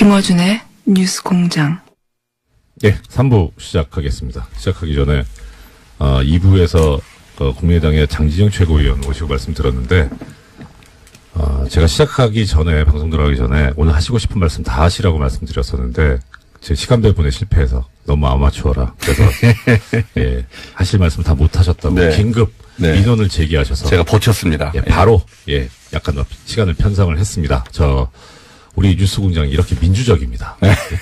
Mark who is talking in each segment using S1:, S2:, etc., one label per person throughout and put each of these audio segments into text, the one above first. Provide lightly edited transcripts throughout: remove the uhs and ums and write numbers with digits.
S1: 김어준의 뉴스공장.
S2: 네, 3부 시작하겠습니다. 시작하기 전에 2부에서 국민의당의 장진영 최고위원 오시고 말씀 들었는데 제가 시작하기 전에 방송 들어가기 전에 오늘 하시고 싶은 말씀 다 하시라고 말씀드렸었는데 제 시간배분에 실패해서 너무 아마추어라 그래서 예, 하실 말씀 다 못하셨다고
S3: 네.
S2: 긴급 민원을 제기하셔서
S3: 제가 버텼습니다.
S2: 예, 바로 약간 시간을 편성을 했습니다. 우리 뉴스공장이 이렇게 민주적입니다.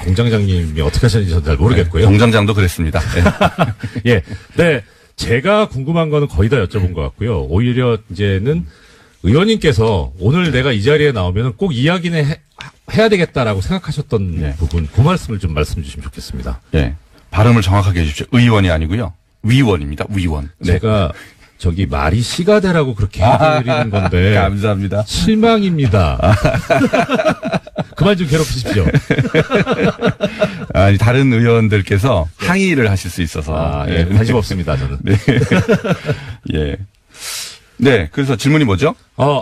S2: 공장장님이 어떻게 하셨는지 저는 잘 모르겠고요.
S3: 공장장도 그랬습니다.
S2: 예. 네. 제가 궁금한 거는 거의 다 여쭤본 것 같고요. 오히려 이제는 의원님께서 오늘 내가 이 자리에 나오면 꼭 이야기는 해야 되겠다라고 생각하셨던 부분, 그 말씀을 좀 말씀 주시면 좋겠습니다.
S3: 예. 발음을 정확하게 해주십시오. 의원이 아니고요. 위원입니다. 위원.
S2: 제가 말이 시가 되라고 그렇게 해드리는 건데.
S3: 감사합니다.
S2: 실망입니다. 그만 좀 괴롭히십시오.
S3: 아니, 다른 의원들께서 항의를 하실 수 있어서.
S2: 예, 관심 없습니다, 저는.
S3: 네. 예. 네, 그래서 질문이 뭐죠?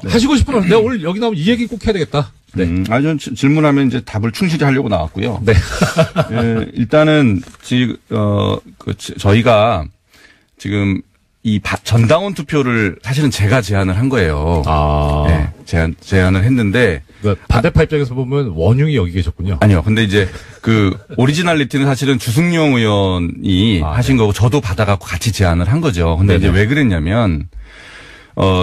S2: 하시고 싶은 거, 내가 오늘 여기 나오면 이 얘기 꼭 해야 되겠다. 네.
S3: 전 질문하면 이제 답을 충실히 하려고 나왔고요.
S2: 네.
S3: 예, 일단은, 저희가 지금 전당원 투표를 사실은 제가 제안을 한 거예요. 네, 제안을 했는데.
S2: 그러니까 반대파 입장에서 보면 원흉이 여기 계셨군요.
S3: 아니요. 근데 이제 오리지널리티는 사실은 주승용 의원이 하신 거고 저도 받아갖고 같이 제안을 한 거죠. 근데 이제 왜 그랬냐면,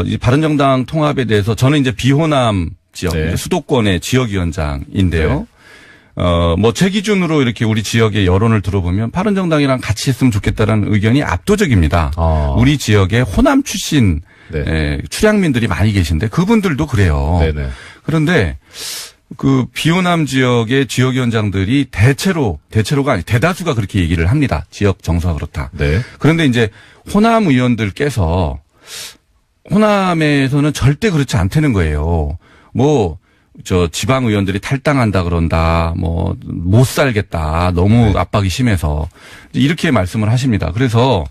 S3: 이 바른정당 통합에 대해서 저는 이제 비호남 지역, 수도권의 지역위원장인데요. 제 기준으로 이렇게 우리 지역의 여론을 들어보면 바른정당이랑 같이 했으면 좋겠다라는 의견이 압도적입니다. 우리 지역에 호남 출신 출향민들이 많이 계신데 그분들도 그래요.
S2: 네네.
S3: 그런데 비호남 지역의 지역위원장들이 대체로가 아니 대다수가 그렇게 얘기를 합니다. 지역 정서가 그렇다.
S2: 네.
S3: 그런데 이제 호남 의원들께서 호남에서는 절대 그렇지 않다는 거예요. 지방 의원들이 탈당한다 그런다, 못 살겠다, 너무 압박이 심해서. 이렇게 말씀을 하십니다. 그래서,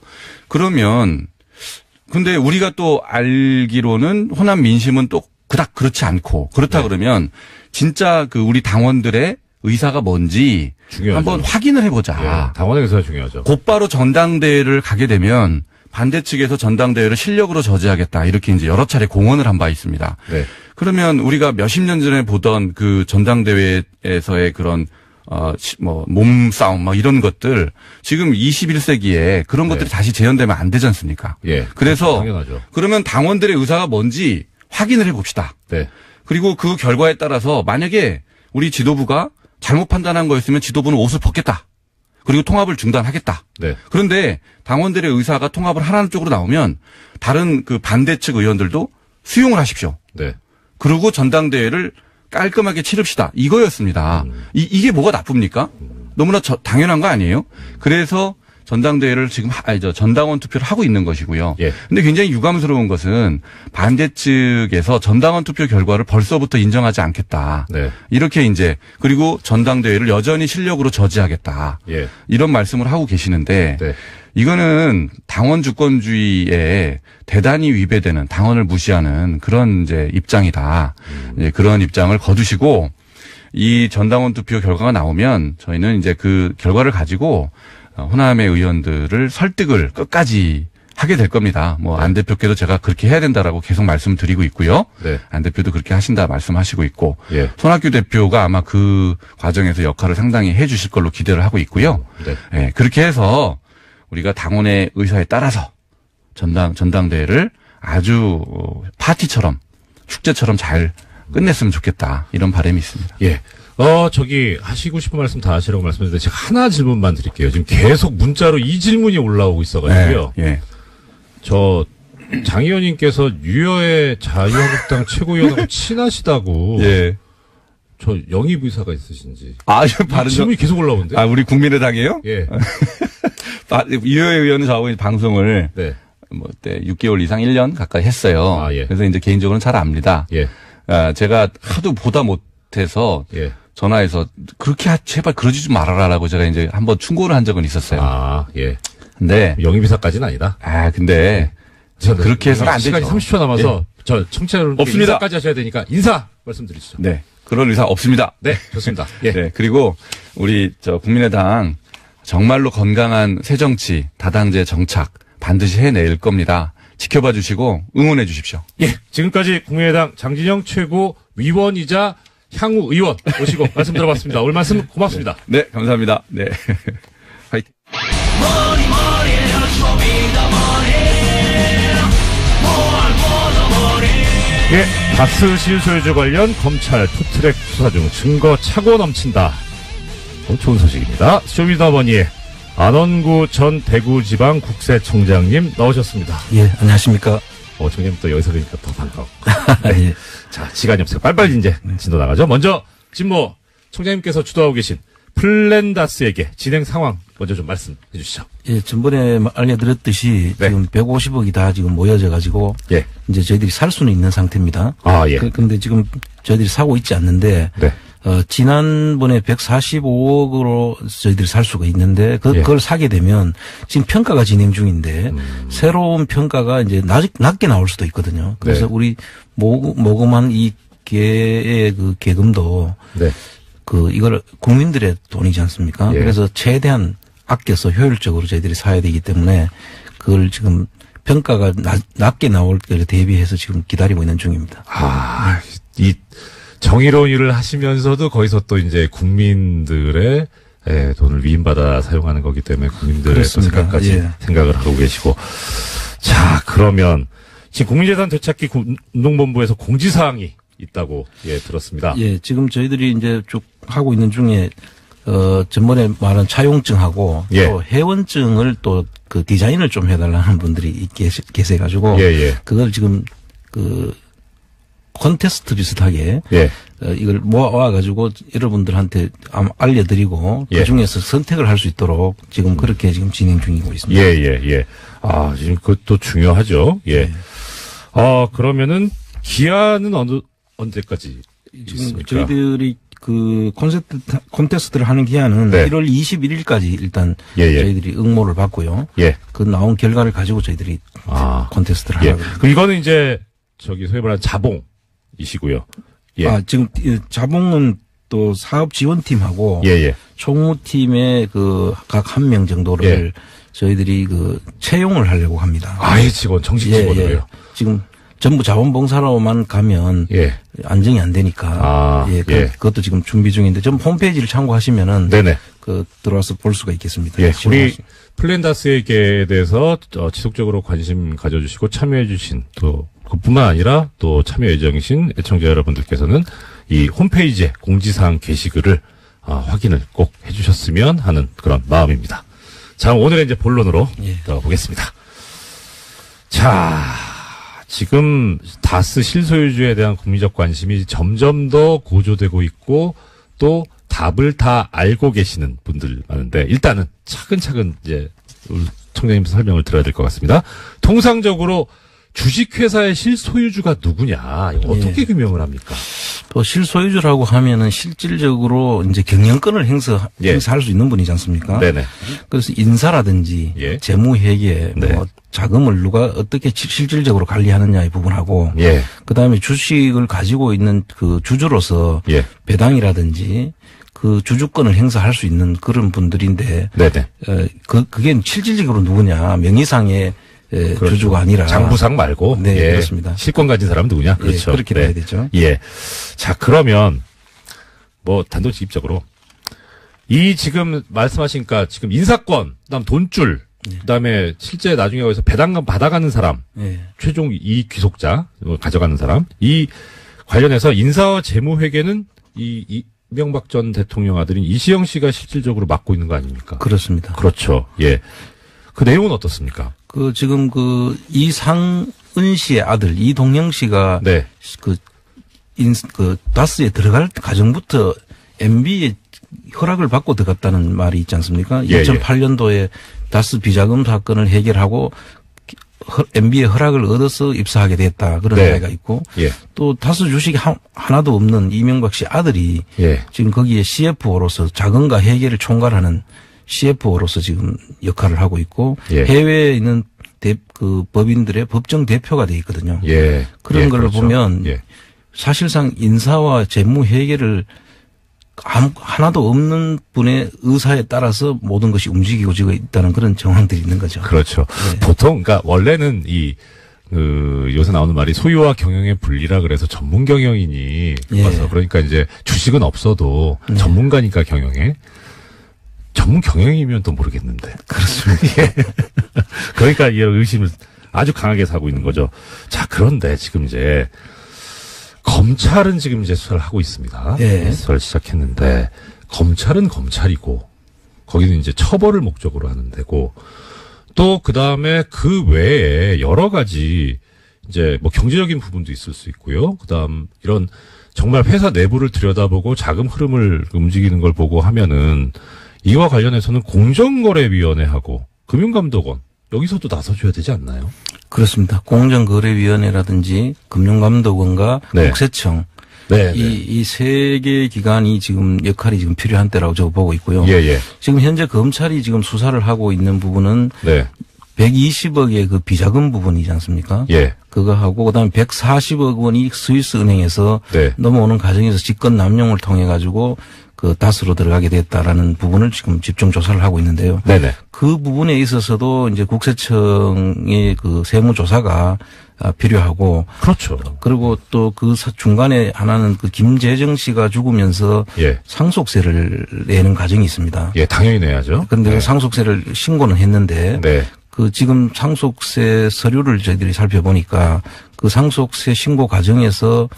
S3: 근데 우리가 또 알기로는 호남 민심은 또 그닥 그렇지 않고, 그렇다 그러면, 진짜 우리 당원들의 의사가 뭔지
S2: 중요하죠.
S3: 한번 확인을 해보자.
S2: 예, 당원의 의사가 중요하죠.
S3: 곧바로 전당대회를 가게 되면, 반대 측에서 전당대회를 실력으로 저지하겠다. 이렇게 이제 여러 차례 공언을 한 바 있습니다.
S2: 네.
S3: 그러면 우리가 몇십 년 전에 보던 전당대회에서의 그런, 몸싸움, 이런 것들, 지금 21세기에 그런 것들이 다시 재현되면 안 되지 않습니까?
S2: 예.
S3: 그래서,
S2: 당연하죠.
S3: 그러면 당원들의 의사가 뭔지 확인을 해봅시다.
S2: 네.
S3: 그리고 그 결과에 따라서 만약에 우리 지도부가 잘못 판단한 거였으면 지도부는 옷을 벗겠다. 그리고 통합을 중단하겠다.
S2: 네.
S3: 그런데 당원들의 의사가 통합을 하라는 쪽으로 나오면 다른 반대 측 의원들도 수용을 하십시오.
S2: 네.
S3: 그리고 전당대회를 깔끔하게 치릅시다. 이거였습니다. 이게 뭐가 나쁩니까? 너무나 당연한 거 아니에요? 그래서 전당대회를 지금 전당원 투표를 하고 있는 것이고요.
S2: 예.
S3: 근데 굉장히 유감스러운 것은 반대 측에서 전당원 투표 결과를 벌써부터 인정하지 않겠다.
S2: 네.
S3: 이렇게 그리고 전당대회를 여전히 실력으로 저지하겠다.
S2: 예.
S3: 이런 말씀을 하고 계시는데
S2: 네.
S3: 이거는 당원 주권주의에 대단히 위배되는 당원을 무시하는 그런 입장이다. 그런 입장을 거두시고 이 전당원 투표 결과가 나오면 저희는 그 결과를 가지고 호남의 의원들을 설득을 끝까지 하게 될 겁니다. 안 대표께도 제가 그렇게 해야 된다라고 계속 말씀드리고 있고요.
S2: 네.
S3: 안 대표도 그렇게 하신다 말씀하시고 있고.
S2: 예.
S3: 손학규 대표가 아마 그 과정에서 역할을 상당히 해 주실 걸로 기대를 하고 있고요.
S2: 네.
S3: 예, 그렇게 해서 우리가 당원의 의사에 따라서 전당대회를 아주 파티처럼 축제처럼 잘 끝냈으면 좋겠다. 이런 바람이 있습니다.
S2: 예. 하시고 싶은 말씀 다 하시라고 말씀드렸는데 제가 하나 질문만 드릴게요. 지금 계속 문자로 이 질문이 올라오고 있어가지고요.
S3: 예.
S2: 장 의원님께서 유여의 자유한국당 최고위원하고 친하시다고.
S3: 예.
S2: 영입 의사가 있으신지. 질문이 계속 올라오는데.
S3: 우리 국민의당이에요?
S2: 예.
S3: 유여의 의원은 저하고 방송을.
S2: 네.
S3: 6개월 이상 1년 가까이 했어요.
S2: 예.
S3: 그래서 개인적으로는 잘 압니다.
S2: 예.
S3: 제가 하도 보다 못해서.
S2: 예.
S3: 전화해서 그렇게 제발 그러지 좀 말아라라고 제가 한번 충고를 한 적은 있었어요.
S2: 예.
S3: 근데
S2: 영입이사까지는 아니다.
S3: 근데 그렇게 해서는 안 되죠.
S2: 시간이 30초 남아서 저 청취자분께
S3: 없습니다.
S2: 인사까지 하셔야 되니까 인사 말씀드리시죠.
S3: 네. 그럴 의사 없습니다.
S2: 네, 좋습니다. 예.
S3: 네. 그리고 우리 국민의당 정말로 건강한 새정치, 다당제 정착 반드시 해낼 겁니다. 지켜봐 주시고 응원해 주십시오.
S2: 예. 지금까지 국민의당 장진영 최고위원이자 향후 의원 모시고 말씀 들어봤습니다. 오늘 말씀 고맙습니다.
S3: 네, 감사합니다. 네. 화이팅.
S2: 예, 다스 실소유주 관련 검찰 투트랙 수사 중 증거 차고 넘친다. 좋은 소식입니다. 쇼미더머니의 안원구 전 대구지방국세청장님 나오셨습니다.
S4: 예, 안녕하십니까.
S2: 청장님 또 여기서 그러니까 더 반가워.
S4: 예.
S2: 자, 시간이 없어요. 빨리빨리 이제 진도 나가죠. 먼저 진모 청장님께서 주도하고 계신 플랜다스에게 진행 상황 먼저 좀 말씀해 주시죠.
S4: 예, 전번에 알려드렸듯이
S2: 네.
S4: 지금 150억이 다 지금 모여져 가지고
S2: 예.
S4: 이제 저희들이 살 수는 있는 상태입니다.
S2: 아, 예.
S4: 그런데 지금 저희들이 사고 있지 않는데
S2: 네.
S4: 지난번에 145억으로 저희들이 살 수가 있는데
S2: 예.
S4: 그걸 사게 되면 지금 평가가 진행 중인데 새로운 평가가 이제 낮게 나올 수도 있거든요. 그래서
S2: 네.
S4: 우리 모금한 이 개의 그 계금도
S2: 네.
S4: 이걸 국민들의 돈이지 않습니까?
S2: 예.
S4: 그래서 최대한 아껴서 효율적으로 저희들이 사야 되기 때문에 그걸 지금 평가가 낮게 나올 때를 대비해서 지금 기다리고 있는 중입니다.
S2: 아, 이 정의로운 일을 하시면서도 거기서 또 이제 국민들의 돈을 위임받아 사용하는 거기 때문에 국민들의 또
S4: 그렇습니다.
S2: 생각까지
S4: 예.
S2: 생각을 하고 계시고. 자, 그러면 지금 국민재산 되찾기 운동본부에서 공지사항이 있다고 들었습니다.
S4: 예, 지금 저희들이 이제 쭉 하고 있는 중에 전번에 말한 차용증하고
S2: 예.
S4: 또 회원증을 또 그 디자인을 좀 해달라는 분들이 계세 가지고
S2: 예.
S4: 그걸 지금 콘테스트 비슷하게
S2: 예.
S4: 이걸 모아 가지고 여러분들한테 알려드리고
S2: 예.
S4: 그 중에서 선택을 할 수 있도록 지금 그렇게 지금 진행 중이고 있습니다.
S2: 예. 아, 지금 그것도 중요하죠. 예. 그러면은 기한은 언제까지
S4: 지금
S2: 있습니까?
S4: 저희들이 그 콘테스트를 하는 기한은
S2: 네.
S4: 1월 21일까지 일단
S2: 예.
S4: 저희들이 응모를 받고요.
S2: 예.
S4: 그 나온 결과를 가지고 저희들이 콘테스트를
S2: 예.
S4: 하고 있습니다.
S2: 그럼 이거는 이제 소위 말하는 자봉이시고요. 예.
S4: 지금 자봉은 또 사업 지원팀하고
S2: 예.
S4: 총무팀의 그 각 한 명 정도를 저희들이 그 채용을 하려고 합니다.
S2: 아예 직원, 정식 직원으로요.
S4: 지금 전부 자원봉사로만 가면
S2: 예.
S4: 안정이 안 되니까 그것도 지금 준비 중인데 좀 홈페이지를 참고하시면은
S2: 네네.
S4: 들어와서 볼 수가 있겠습니다.
S2: 예. 우리 플랜다스에게 대해서 지속적으로 관심 가져주시고 참여해주신 또 그뿐만 아니라 또 참여 예정이신 애청자 여러분들께서는 이 홈페이지에 공지사항 게시글을 확인을 꼭 해주셨으면 하는 그런 마음입니다. 자, 오늘의 이제 본론으로 들어보겠습니다. 자, 지금 다스 실소유주에 대한 국민적 관심이 점점 더 고조되고 있고 또 답을 다 알고 계시는 분들 많은데 일단은 차근차근 이제 우리 총장님 설명을 들어야 될 것 같습니다. 통상적으로 주식회사의 실소유주가 누구냐? 이거 어떻게 규명을 합니까?
S4: 또 실소유주라고 하면은 실질적으로 이제 경영권을 행사할 수 있는 분이지 않습니까?
S2: 네네.
S4: 그래서 인사라든지 재무회계, 뭐 자금을 누가 어떻게 실질적으로 관리하느냐의 부분하고, 그다음에 주식을 가지고 있는 그 주주로서 배당이라든지 그 주주권을 행사할 수 있는 그런 분들인데, 그게 실질적으로 누구냐? 명의상의 그렇죠. 주주가 아니라
S2: 장부상 말고
S4: 그렇습니다.
S2: 실권 가진 사람은 누구냐? 그렇죠.
S4: 그렇게 돼야 되죠.
S2: 자, 그러면 뭐 단도직입적으로 이 지금 말씀하시니까 지금 인사권, 그다음 돈줄, 그다음에 실제 나중에 거기서 배당금 받아가는 사람, 최종 이익 귀속자 가져가는 사람, 이 관련해서 인사와 재무회계는 이명박 전 대통령 아들인 이시영 씨가 실질적으로 맡고 있는 거 아닙니까?
S4: 그렇습니다.
S2: 그렇죠. 그 내용은 어떻습니까?
S4: 지금 이상은 씨의 아들 이동영 씨가 다스에 들어갈 과정부터 MB의 허락을 받고 들어갔다는 말이 있지 않습니까? 2008년도에 다스 비자금 사건을 해결하고 MB의 허락을 얻어서 입사하게 됐다. 그런 이야기가 있고 또 다스 주식이 하나도 없는 이명박 씨 아들이 지금 거기에 CFO로서 자금과 회계를 총괄하는 CFO로서 지금 역할을 하고 있고 해외에 있는 그 법인들의 법정 대표가 돼 있거든요.
S2: 예.
S4: 그런
S2: 예,
S4: 걸
S2: 그렇죠.
S4: 보면
S2: 예.
S4: 사실상 인사와 재무 회계를 하나도 없는 분의 의사에 따라서 모든 것이 움직이고 있다는 그런 정황들이 있는 거죠.
S2: 그렇죠.
S4: 네.
S2: 보통 그러니까 원래는 요새 나오는 말이 소유와 경영의 분리라 그래서 전문 경영인이 와서
S4: 예.
S2: 그러니까 이제 주식은 없어도
S4: 네.
S2: 전문가니까 경영에 전문 경영이면 또 모르겠는데.
S4: 그렇습니다.
S2: 예. 그러니까 이 의심을 아주 강하게 사고 있는 거죠. 자, 그런데 지금 이제 검찰은 지금 이제 수사를 하고 있습니다.
S4: 예.
S2: 수사를 시작했는데 검찰은 검찰이고 거기는 이제 처벌을 목적으로 하는 데고 또 그다음에 그 외에 여러 가지 이제 뭐 경제적인 부분도 있을 수 있고요. 그다음 이런 정말 회사 내부를 들여다보고 자금 흐름을 움직이는 걸 보고 하면은 이와 관련해서는 공정거래위원회하고 금융감독원 여기서도 나서줘야 되지 않나요?
S4: 그렇습니다. 공정거래위원회라든지 금융감독원과
S2: 네.
S4: 국세청
S2: 네.
S4: 이 세 개의 기관이 지금 역할이 지금 필요한 때라고 저거 보고 있고요.
S2: 예.
S4: 지금 현재 검찰이 지금 수사를 하고 있는 부분은
S2: 네.
S4: 120억의 그 비자금 부분이지 않습니까?
S2: 예.
S4: 그거 하고 그다음에 140억 원이 스위스 은행에서
S2: 네.
S4: 넘어오는 과정에서 직권 남용을 통해 가지고 그 다스로 들어가게 됐다라는 부분을 지금 집중 조사를 하고 있는데요.
S2: 네네.
S4: 그 부분에 있어서도 이제 국세청의 그 세무조사가 필요하고.
S2: 그렇죠.
S4: 그리고 또 그 중간에 하나는 그 김재정 씨가 죽으면서
S2: 예.
S4: 상속세를 내는 과정이 있습니다.
S2: 예, 당연히 내야죠.
S4: 그런데
S2: 네.
S4: 그 상속세를 신고는 했는데.
S2: 네.
S4: 그 지금 상속세 서류를 저희들이 살펴보니까 그 상속세 신고 과정에서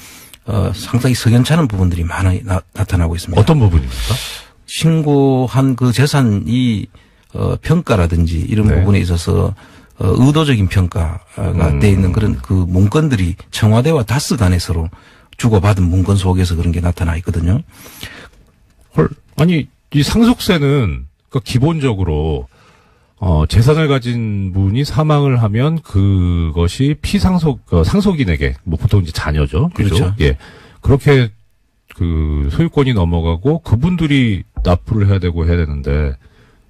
S4: 상당히 석연찮은 부분들이 많이 나타나고 있습니다.
S2: 어떤 부분입니까?
S4: 신고한 그 재산이 평가라든지 이런
S2: 네.
S4: 부분에 있어서 의도적인 평가가 돼 있는 그런 그 문건들이 청와대와 다스 간에 서로 주고받은 문건 속에서 그런 게 나타나 있거든요.
S2: 헐, 아니 이 상속세는 그 기본적으로 재산을 가진 분이 사망을 하면 그것이 상속인에게, 뭐 보통 이제 자녀죠. 그죠?
S4: 그렇죠.
S2: 예. 그렇게 그 소유권이 넘어가고 그분들이 납부를 해야 되는데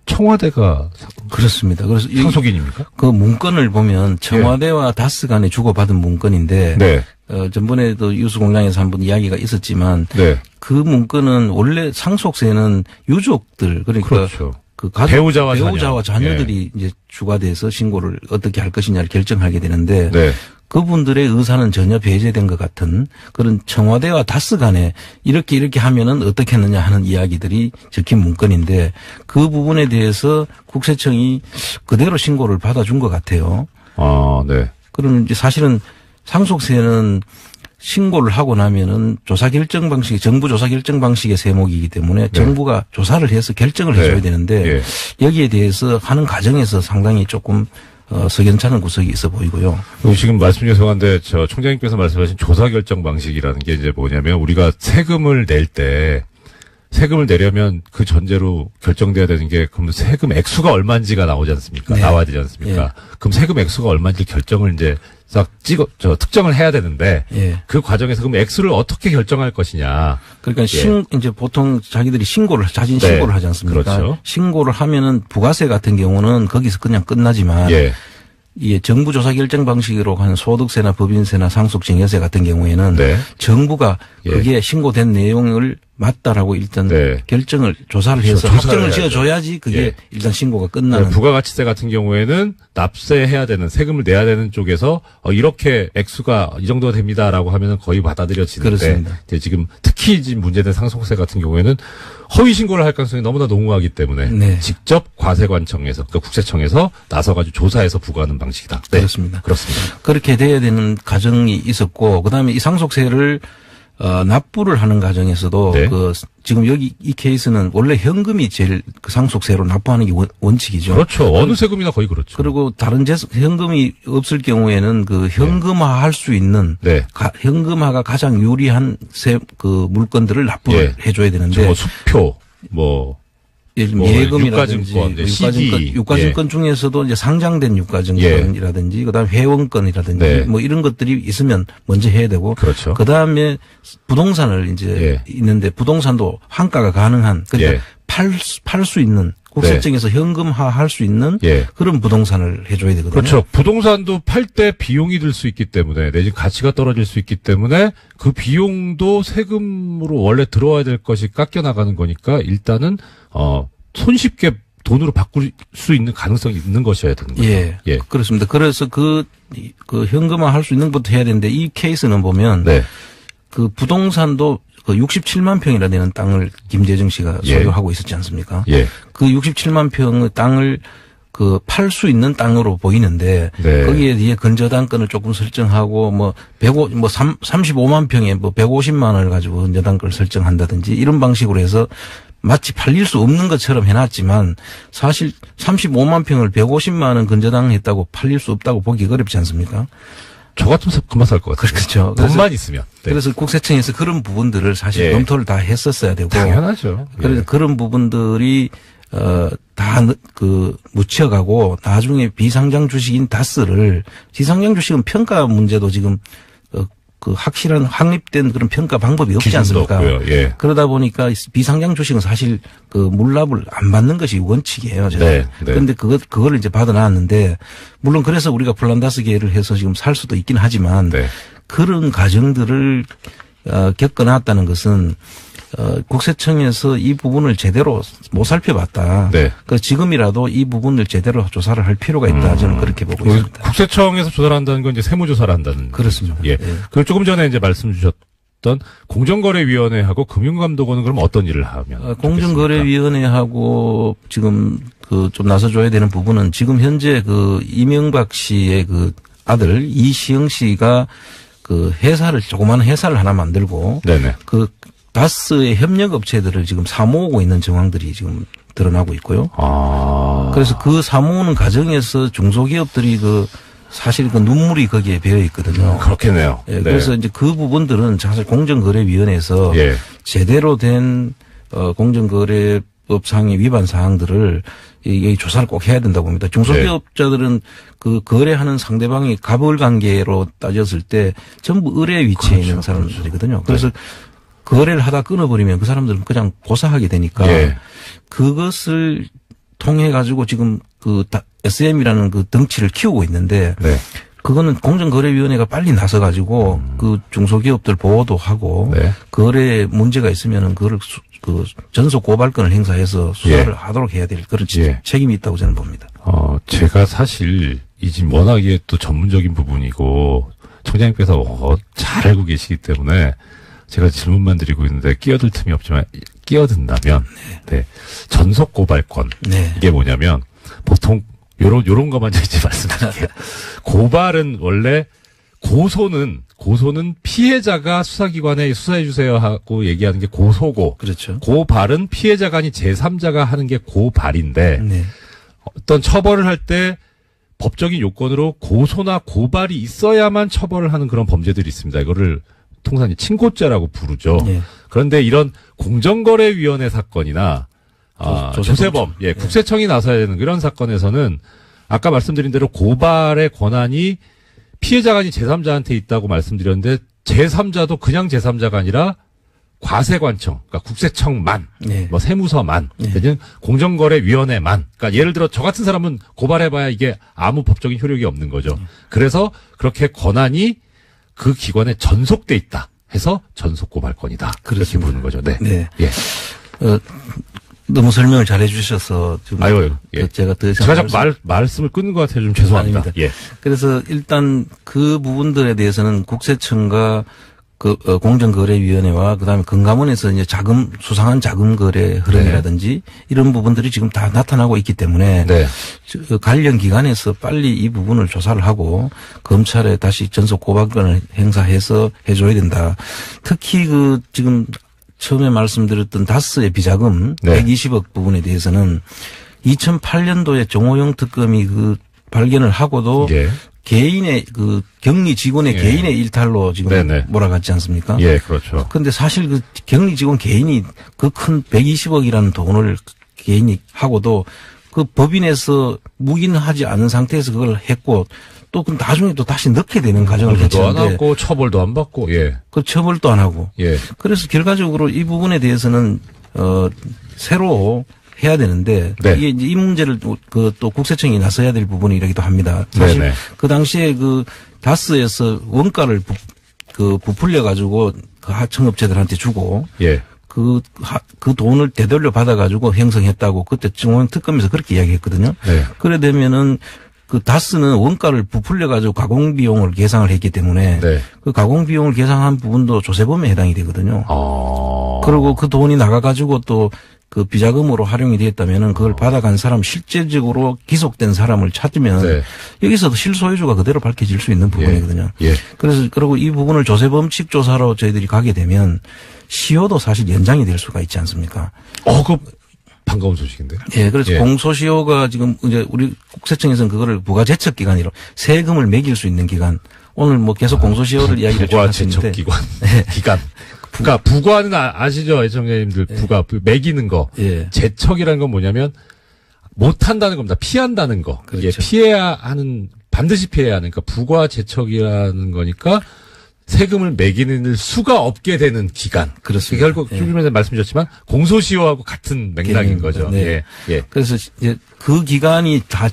S2: 청와대가
S4: 그렇습니다. 그래서
S2: 상속인입니까?
S4: 그 문건을 보면 청와대와 다스 간에 주고받은 문건인데.
S2: 네.
S4: 전번에도 유수공장에서 한번 이야기가 있었지만.
S2: 네.
S4: 그 문건은 원래 상속세는 유족들, 그러니까.
S2: 그렇죠.
S4: 그 가족,
S2: 배우자와
S4: 자녀들이 이제 주가 돼서 신고를 어떻게 할 것이냐를 결정하게 되는데
S2: 네.
S4: 그분들의 의사는 전혀 배제된 것 같은 그런 청와대와 다스 간에 이렇게 하면은 어떻게 했느냐 하는 이야기들이 적힌 문건인데 그 부분에 대해서 국세청이 그대로 신고를 받아준 것 같아요.
S2: 아, 네.
S4: 그러면 이제 사실은 상속세는 신고를 하고 나면은 정부 조사 결정 방식의 세목이기 때문에
S2: 네.
S4: 정부가 조사를 해서 결정을
S2: 네.
S4: 해줘야 되는데 여기에 대해서 하는 과정에서 상당히 조금 석연찮은 구석이 있어 보이고요.
S2: 지금 말씀 죄송한데 저 총장님께서 말씀하신 조사 결정 방식이라는 게 이제 뭐냐면 우리가 세금을 내려면 그 전제로 결정돼야 되는 게 그럼 세금 액수가 얼마인지가 나오지 않습니까?
S4: 네.
S2: 나와야 되지 않습니까?
S4: 예.
S2: 그럼 세금 액수가 얼마인지 결정을 이제 싹 특정을 해야 되는데
S4: 예.
S2: 그 과정에서 그럼 액수를 어떻게 결정할 것이냐?
S4: 그러니까 이제 보통 자기들이 자진
S2: 네.
S4: 신고를 하지 않습니까?
S2: 그렇죠.
S4: 신고를 하면은 부가세 같은 경우는 거기서 그냥 끝나지만
S2: 예.
S4: 이 정부 조사 결정 방식으로 한 소득세나 법인세나 상속증여세 같은 경우에는
S2: 네.
S4: 정부가
S2: 예.
S4: 그게 신고된 내용을 맞다라고 일단
S2: 네.
S4: 조사를 해서
S2: 조사를
S4: 확정을
S2: 해야죠.
S4: 지어줘야지 그게
S2: 예.
S4: 일단 신고가 끝나는.
S2: 부가가치세 같은 경우에는 납세해야 되는 세금을 내야 되는 쪽에서 이렇게 액수가 이 정도 됩니다라고 하면은 거의 받아들여지는데
S4: 그렇습니다.
S2: 이제 지금 특히 지금 문제된 상속세 같은 경우에는 허위 신고를 할 가능성이 너무나 농후하기 때문에
S4: 네.
S2: 직접 과세관청에서 그러니까 국세청에서 나서가지고 조사해서 부과하는 방식이다. 네.
S4: 그렇습니다.
S2: 그렇습니다.
S4: 그렇게 돼야 되는 과정이 있었고 그다음에 이 상속세를 납부를 하는 과정에서도
S2: 네.
S4: 지금 여기 이 케이스는 원래 현금이 제일 그 상속세로 납부하는 게 원칙이죠.
S2: 그렇죠. 어느 세금이나 거의 그렇죠.
S4: 그리고 다른 현금이 없을 경우에는 그 현금화할 수 있는
S2: 네.
S4: 현금화가 가장 유리한 물건들을 납부를 해줘야 되는데
S2: 수표
S4: 예금이라든지
S2: 유가증권,
S4: 유가증권 중에서도 이제 상장된 유가증권이라든지 그다음에 회원권이라든지
S2: 네.
S4: 뭐 이런 것들이 있으면 먼저 해야 되고
S2: 그렇죠.
S4: 그다음에 부동산을 이제 있는데 부동산도 환가가 가능한 그러니까 팔 수 있는 국세청에서 현금화할 수 있는 그런 부동산을 해줘야 되거든요.
S2: 그렇죠. 부동산도 팔 때 비용이 들 수 있기 때문에 내지 가치가 떨어질 수 있기 때문에 그 비용도 세금으로 원래 들어와야 될 것이 깎여 나가는 거니까 일단은 손쉽게 돈으로 바꿀 수 있는 가능성이 있는 것이어야 되는 거죠.
S4: 예. 그렇습니다. 그래서 그 현금화 할 수 있는 것부터 해야 되는데 이 케이스는 보면 그 부동산도 그 67만 평이나 되는 땅을 김대중 씨가 소유하고 있었지 않습니까? 그 67만 평의 땅을 그 팔 수 있는 땅으로 보이는데 거기에 뒤에 건저당권을 조금 설정하고 뭐 35만 평에 뭐 150만 원을 가지고 건저당권을 설정한다든지 이런 방식으로 해서 마치 팔릴 수 없는 것처럼 해놨지만 사실 35만 평을 150만 원 건저당했다고 팔릴 수 없다고 보기 어렵지 않습니까?
S2: 저 같으면 금방 살 것 같아요.
S4: 그렇죠.
S2: 돈만 있으면.
S4: 그래서 국세청에서 그런 부분들을 사실 검토를 다 했었어야 되고.
S2: 당연하죠.
S4: 그래서 그런 부분들이 다 묻혀가고 나중에 비상장 주식인 다스를 비상장 주식은 평가 문제도 지금 그 확실한 확립된 그런 평가 방법이 없지 않습니까? 그러다 보니까 비상장 주식은 사실 그 물납을 안 받는 것이 원칙이에요. 그런데 그걸 이제 받아놨는데 물론 그래서 우리가 플란다스계를 해서 지금 살 수도 있긴 하지만 그런 과정들을 겪어놨다는 것은 국세청에서 이 부분을 제대로 못 살펴봤다. 그 지금이라도 이 부분을 제대로 조사를 할 필요가 있다. 저는 그렇게 보고 있습니다.
S2: 국세청에서 조사를 한다는 건 이제 세무조사를 한다는.
S4: 그렇습니다.
S2: 그리고 조금 전에 이제 말씀 주셨던 공정거래위원회하고 금융감독원은 그럼 어떤 일을 하면?
S4: 공정거래위원회하고 지금 그 좀 나서줘야 되는 부분은 지금 현재 그 이명박 씨의 그 아들 이시영 씨가 그 회사를 조그마한 회사를 하나 만들고 그 다스의 협력업체들을 지금 사모으고 있는 정황들이 지금 드러나고 있고요. 그래서 그 사모으는 과정에서 중소기업들이 사실 눈물이 거기에 배어 있거든요.
S2: 그렇겠네요.
S4: 그래서 이제 그 부분들은 사실 공정거래위원회에서 제대로 된 공정거래법상의 위반 사항들을 이 조사를 꼭 해야 된다고 봅니다. 중소기업자들은 그 거래하는 상대방이 갑을 관계로 따졌을 때 전부 을의 위치에 있는 사람들이거든요. 그래서 거래를 하다 끊어버리면 그 사람들은 그냥 고사하게 되니까 그것을 통해 가지고 지금 SM이라는 그 덩치를 키우고 있는데 그거는 공정거래위원회가 빨리 나서 가지고 그 중소기업들 보호도 하고 거래에 문제가 있으면은 그걸 전속 고발권을 행사해서 수사를 하도록 해야 될 그런 책임이 있다고 저는 봅니다.
S2: 제가 사실 이 집 워낙에 또 전문적인 부분이고 청장님께서 잘 알고 계시기 때문에 제가 질문만 드리고 있는데 끼어들 틈이 없지만 끼어든다면 전속 고발권 이게 뭐냐면 보통 요런 것만 이제 말씀드릴게요. 고발은 원래 고소는 피해자가 수사기관에 수사해 주세요 하고 얘기하는 게 고소고
S4: 그렇죠.
S2: 고발은 피해자가 아닌 제3자가 하는 게 고발인데 어떤 처벌을 할 때 법적인 요건으로 고소나 고발이 있어야만 처벌을 하는 그런 범죄들이 있습니다. 이거를 통상 친고죄라고 부르죠. 그런데 이런 공정거래위원회 사건이나 조세범, 국세청이 나서야 되는 이런 사건에서는 아까 말씀드린 대로 고발의 권한이 피해자가 아닌 제3자한테 있다고 말씀드렸는데 제3자도 그냥 제3자가 아니라 과세관청, 그러니까 국세청만, 뭐 세무서만, 내지는 공정거래위원회만. 그러니까 예를 들어 저 같은 사람은 고발해봐야 이게 아무 법적인 효력이 없는 거죠. 그래서 그렇게 권한이 그 기관에 전속돼 있다 해서 전속고발권이다. 그렇게 보는 거죠.
S4: 너무 설명을 잘 해주셔서 좀 제가
S2: 자꾸 말씀을 끊는 것 같아요. 좀 죄송합니다.
S4: 그래서 일단 그 부분들에 대해서는 국세청과 공정거래위원회와 그다음에 금감원에서 이제 수상한 자금 거래 흐름이라든지 이런 부분들이 지금 다 나타나고 있기 때문에 관련 기관에서 빨리 이 부분을 조사를 하고 검찰에 다시 전속 고발권을 행사해서 해줘야 된다. 특히 지금 처음에 말씀드렸던 다스의 비자금 120억 부분에 대해서는 2008년도에 정호영 특검이 발견을 하고도 개인의 격리 직원의 개인의 일탈로 지금 몰아갔지 않습니까?
S2: 그렇죠.
S4: 그런데 사실 격리 직원 개인이 큰 120억이라는 돈을 개인이 하고도 법인에서 묵인하지 않은 상태에서 그걸 했고 또 그럼 나중에 또 다시 넣게 되는 과정을
S2: 거치는데 안 하고 처벌도 안 받고
S4: 그 처벌도 안 하고 그래서 결과적으로 이 부분에 대해서는 새로 해야 되는데
S2: 네.
S4: 이게 이제 이 문제를 또 국세청이 나서야 될 부분이라기도 합니다. 사실
S2: 네네.
S4: 그 당시에 그 다스에서 원가를 부풀려 가지고 그 하청업체들한테 주고
S2: 예.
S4: 그 돈을 되돌려 받아가지고 형성했다고 그때 중앙특검에서 그렇게 이야기했거든요.
S2: 네. 그래
S4: 되면은 그 다스는 원가를 부풀려가지고 가공비용을 계상을 했기 때문에
S2: 네.
S4: 그 가공비용을 계상한 부분도 조세범에 해당이 되거든요. 그리고 그 돈이 나가가지고 또 그 비자금으로 활용이 되었다면은 그걸 받아간 사람 실제적으로 기속된 사람을 찾으면
S2: 네.
S4: 여기서도 실소유주가 그대로 밝혀질 수 있는 부분이거든요.
S2: 예.
S4: 그래서 그리고 이 부분을 조세범칙 조사로 저희들이 가게 되면 시효도 사실 연장이 될 수가 있지 않습니까?
S2: 그 반가운 소식인데요.
S4: 예, 그래서 공소시효가 지금 이제 우리 국세청에서는 그거를 부가제척 기간이로 세금을 매길 수 있는 기간. 오늘 뭐 계속 공소시효를 이야기를
S2: 부가제척
S4: 했는데
S2: 기간. 기간. 그러니까 부과는 아시죠, 애청자님들. 부과 매기는 거.
S4: 예.
S2: 제척이라는 건 뭐냐면 못한다는 겁니다. 피한다는 거.
S4: 그렇죠.
S2: 이게 피해야 하는 반드시 피해야 하는 그러니까 부과제척이라는 거니까 세금을 매기는 수가 없게 되는 기간.
S4: 그렇습니다.
S2: 결국 좀 전에 말씀드렸지만 공소시효하고 같은 맥락인 거죠.
S4: 네.
S2: 예.
S4: 그래서 이제 그 기간이 다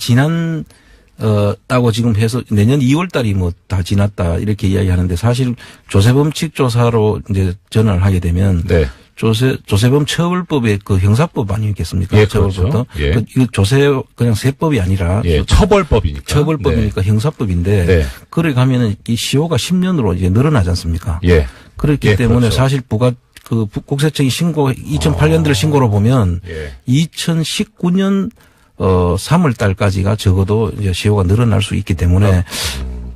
S4: 따고 지금 해서 내년 2월 달이 뭐 다 지났다 이렇게 이야기하는데 사실 조세범칙 조사로 이제 전환을 하게 되면
S2: 네.
S4: 조세범 처벌법의 그 형사법 아니겠습니까?
S2: 예,
S4: 처벌법도.
S2: 그렇죠. 예.
S4: 이거 그냥 세법이 아니라.
S2: 예, 처벌법이니까.
S4: 처벌법이니까
S2: 네.
S4: 형사법인데. 네. 그래 가면은 이 시효가 10년으로 이제 늘어나지 않습니까?
S2: 예.
S4: 그렇기 때문에 그렇죠. 사실 국세청이 2008년도를 신고로 보면 2019년 3월 달까지가 적어도 이제 시효가 늘어날 수 있기 때문에